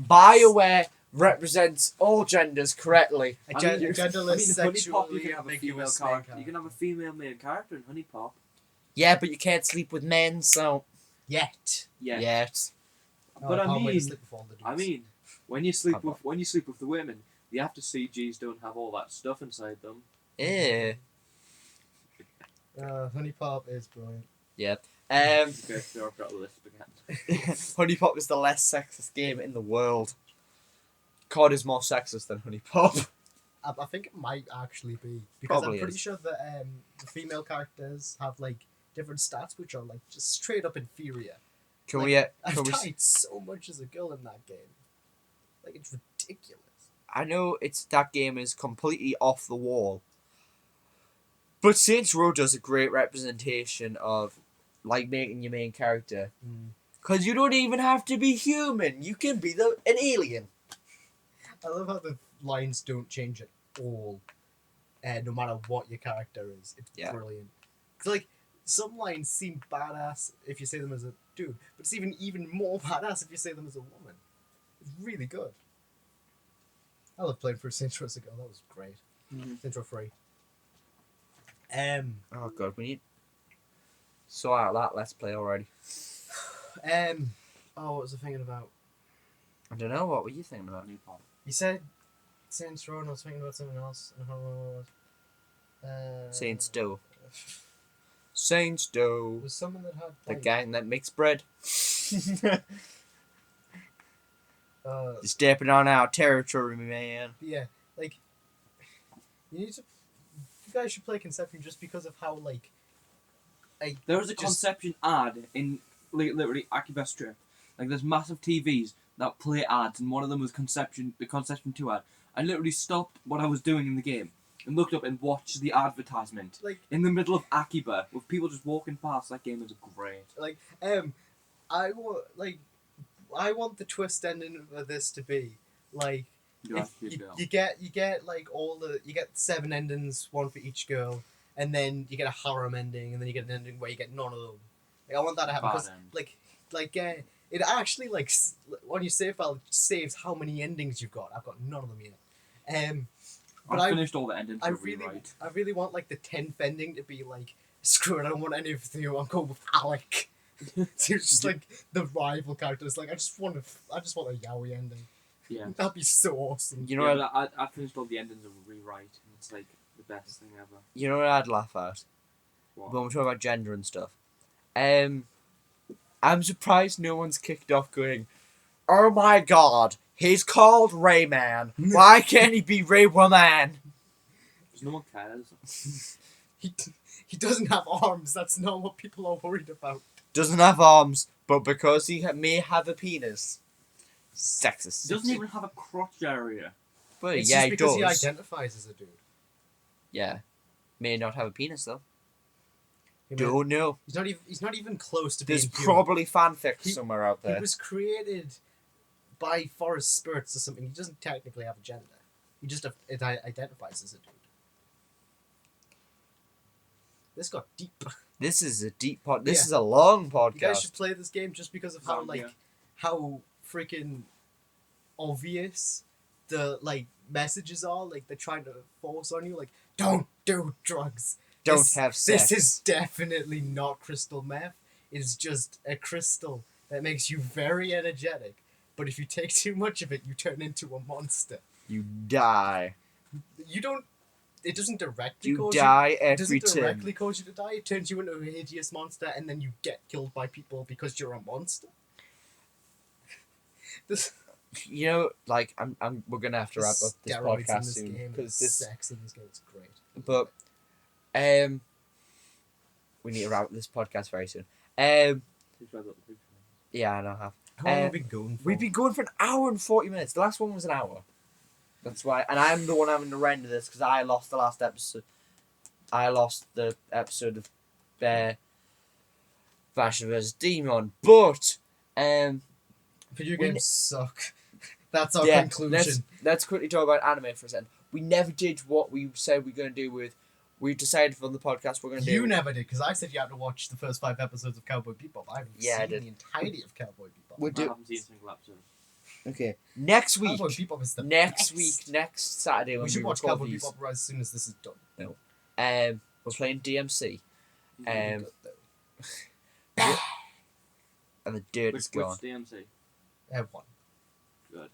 BioWare represents all genders correctly. A genderless Honey Pop, you sexually can have a female ambiguous main character. character. You can have a female main character in Honey Pop. Yeah, but you can't sleep with men, so Yet. Yeah. yes. But I can't wait to mean- sleep with all the dudes. I mean, when you sleep with the women, the after CGs don't have all that stuff inside them. Yeah. Honey Pop is brilliant. Okay, so I've got a list again. Honey Pop is the less sexist game in the world. COD is more sexist than Honey Pop. I think it might actually be because Probably I'm pretty is. sure that the female characters have like different stats which are like just straight up inferior. Can Like, we? I've Can we? died so much as a girl in that game. Like it's ridiculous. I know that game is completely off the wall, but Saints Row does a great representation of like making your main character. Cause you don't even have to be human. You can be an alien. I love how the lines don't change at all, no matter what your character is. It's Yeah. brilliant. 'Cause, like some lines seem badass if you say them as a dude, but it's even more badass if you say them as a woman. It's really good. I love playing for Saints Row as a girl. That was great. Saints Row 3. Oh god, we need sort out that Let's Play already. What was I thinking about? I don't know. What were you thinking about? Honey Pop. You said Saints Row, and I was thinking about something else. I don't know what it was. Saints Row. Saints Row. It was someone that had The like, gang that makes bread. uh, You're stepping on our territory, man. yeah, like you guys should play Conception just because of how like There was a just- Conception ad in literally Akiba Strip. Like there's massive TVs that play ads, and one of them was the Conception 2 ad. I literally stopped what I was doing in the game and looked up and watched the advertisement like in the middle of Akiba with people just walking past. That game is great. I want the twist ending of this to be like You have to you go. get like you get 7 endings, one for each girl, and then you get a harem ending, and then you get an ending where you get none of them. Like I want that to happen Bad because end. it actually when you save file it saves how many endings you've got. I've got none of them yet. But I finished all the endings I to really rewrite. want like the 10th ending to be like screw it. I don't want any of you. I'm going with Alec. So it's just like the rival characters. Like I just want a yaoi ending. Yeah. That'd be so awesome. You know what? I finished all the endings of rewrite, and it's like the best thing ever. You know what I'd laugh at What? when we're talking about gender and stuff. I'm surprised no one's kicked off going, "Oh my god, he's called Rayman. Why can't he be Ray Woman?" Because no one cares. He doesn't have arms. That's not what people are worried about. Doesn't have arms, but because he may have a penis. Sexist. He doesn't even have a crotch area. But It's yeah, just he because does. he identifies as a dude. Yeah. May not have a penis though. He Don't know. He's not even close to There's being human. probably fanfic He- somewhere out He there. was created by forest spirits or something. He doesn't technically have a gender. He just identifies as a dude. This got deep. This is a deep pod. This Yeah. is a long You guys podcast. should play this game just because of how Yeah. how freaking obvious the messages are. Like they're trying to force on you. Like don't do drugs. Don't This- have sex. This is definitely not crystal meth. It's just a crystal that makes you very energetic. But if you take too much of it, you turn into a monster. You die. You don't. it doesn't directly You cause die It every doesn't time. directly cause you to die. It turns you into a hideous monster, and then you get killed by people because you're a monster. This You know, like we're gonna have to wrap up this steroids in podcast this soon game, because sex in this game is great. But we need to wrap up this podcast very soon. Yeah, I know. I have. How long have we been going for? We've been going for an hour and 40 minutes. The last one was an hour. That's why, and I'm the one having to render this because I lost the last episode. I lost the episode of FNAF Dmon, but video we games suck. That's our yeah, conclusion. let's quickly talk about anime for a second. We never did what we said we were going to do with. We decided from the podcast we're going to do. You never did, because I said you had to watch the first 5 episodes of Cowboy Bebop. I haven't Yeah, I seen did. the entirety of Cowboy Bebop. We'll I do haven't seen a single episode. okay next week. Cowboy Bebop is the Next best. week, next Saturday when We should watch record Cowboy these. Bebop as soon as this is done. We're playing DMC, and the dirt is Which gone. DMC? One. Good.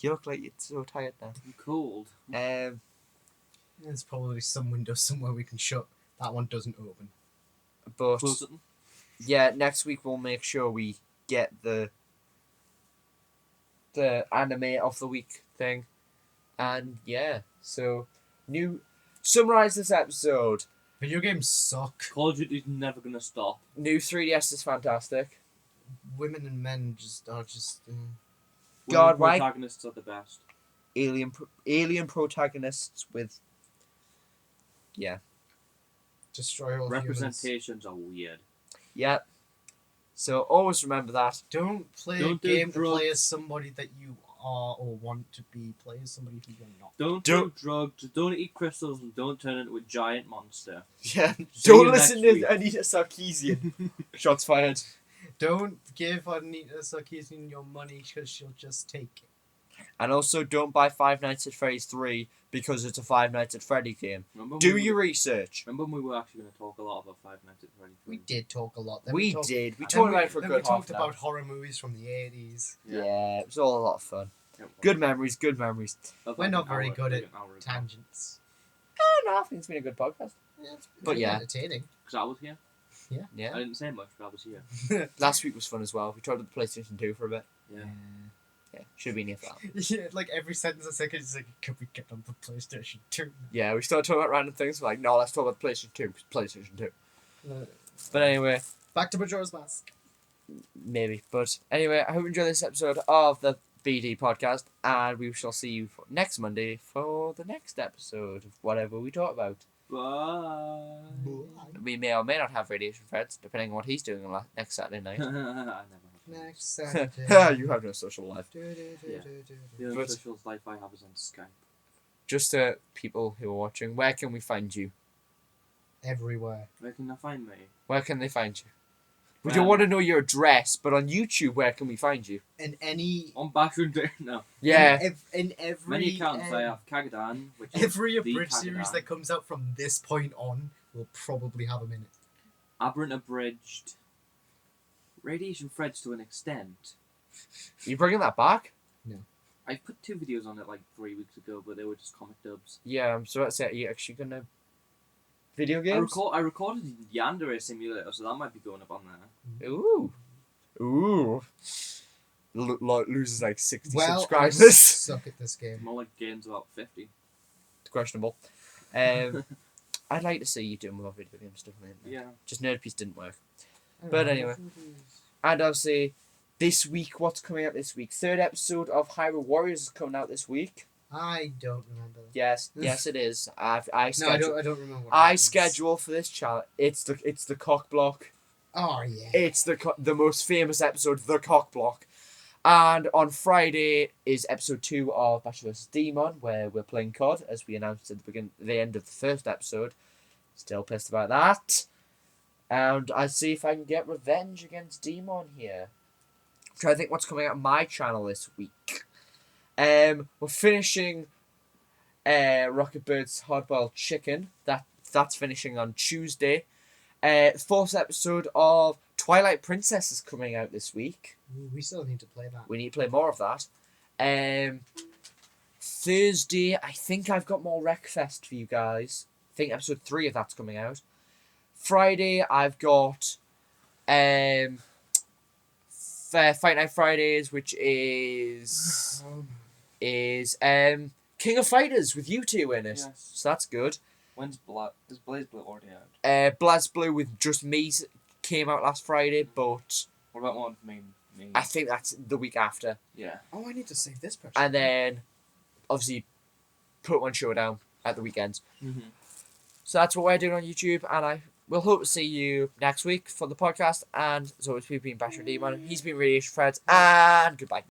You look like you're so tired now. I'm cold. There's probably some window somewhere we can shut. That one doesn't open. But Close it. yeah, next week we'll make sure we get the anime of the week thing, and yeah. So summarize this episode. Video games suck. Call of Duty's never gonna stop. New 3DS is fantastic. Women and men are just. God, Women why- protagonists are the best. Alien protagonists with Destroy all humans. Representations are weird. yeah. So always remember that. Don't play Don't a do game to drugs. play as somebody that you are or want to be. Play as somebody who you're not. Don't do drugs, don't eat crystals, and don't turn into a giant monster. Yeah. See Don't you listen next to week. Anita Sarkeesian. Shots fired. Don't give Anita Sarkeesian your money because she'll just take it. And also, don't buy Five Nights at Freddy's 3 because it's a Five Nights at Freddy game. Remember Do when your research. Remember when we were actually going to talk a lot about Five Nights at Freddy's? We did talk a lot. Then We talked- did. We Then talked about it for a then good we talked half an hour. about horror movies from the 80s. Yeah, it was all a lot of fun. Yeah, Good memories, good memories. well, We're not an hour- very good at an hour ago. Tangents. No, I think it's been a good podcast. Yeah, it's But pretty yeah. entertaining. Because I was here. I Yeah. didn't say much, but I was here. Last week was fun as well. We talked about the PlayStation 2 for a bit. Yeah. Yeah, should have been here for that. Yeah, like every sentence I say, it's like, can we get on the PlayStation 2? Yeah, we started talking about random things. We're like, no, let's talk about the PlayStation 2. PlayStation 2. Uh, But anyway, back to Majora's Mask. maybe. But anyway, I hope you enjoyed this episode of the BD podcast, and we shall see you next Monday for the next episode of whatever we talk about. Bye. We may or may not have RadationFredz, depending on what he's doing on next Saturday night. I never have. Next Saturday. You have no social life. The only But- social life I have is on Skype. Just to people who are watching, where can we find you? Everywhere. Where can I find me? Where can they find you? We don't want to know your address, but on YouTube, where can we find you? In any. On Backroom Day? No. Yeah. In every. Many accounts I have Kagadan, which is Every the abridged series Kagadan. that comes out from this point on will probably have a minute. Aberrant Abridged. RadationFredz to an extent. Are you bringing that back? I put 2 videos on it like 3 weeks ago, but they were just comic dubs. Yeah, I'm so upset. Are you actually gonna video games? I recorded Yandere Simulator, so that might be going up on there. Ooh, loses like 60 Well, I subscribers. suck at this game. More like gains about 50. Questionable. I'd like to see you doing more video game stuff on the internet. Yeah. Just Nerd Piece didn't work. But anyway. And obviously, this week, what's coming out this week? 3rd episode of Hyrule Warriors is coming out this week. I don't remember. Yes, it is. I No, I schedule. don't remember. What I happens. schedule for this channel. It's the cock block. Oh yeah. It's the most famous episode, the cock block. And on Friday is episode 2 of Bash vs Dmon, where we're playing COD, as we announced at the end of the first episode. Still pissed about that. And I see if I can get revenge against Dmon here. I'm trying to think what's coming out on my channel this week. We're finishing Rocket Bird's Hardboiled Chicken. That's finishing on Tuesday. 4th episode of Twilight Princess is coming out this week. We still need to play that. We need to play more of that. Thursday, I think I've got more Wreckfest for you guys. I think episode 3 of that's coming out. Friday, I've got Fight Night Fridays, which is King of Fighters with you two in it. Yes. So that's good. When's Is Blaze Blue already out? BlazBlue with just me came out last Friday, but What about one with me? I think that's the week after. Yeah. Oh, I need to save this person. And then, obviously, Pokemon Showdown at the weekends. Mm-hmm. So that's what we're doing on YouTube, and I will hope to see you next week for the podcast. And as always, we've been Basher Dmon. He's been RadationFredz, and goodbye.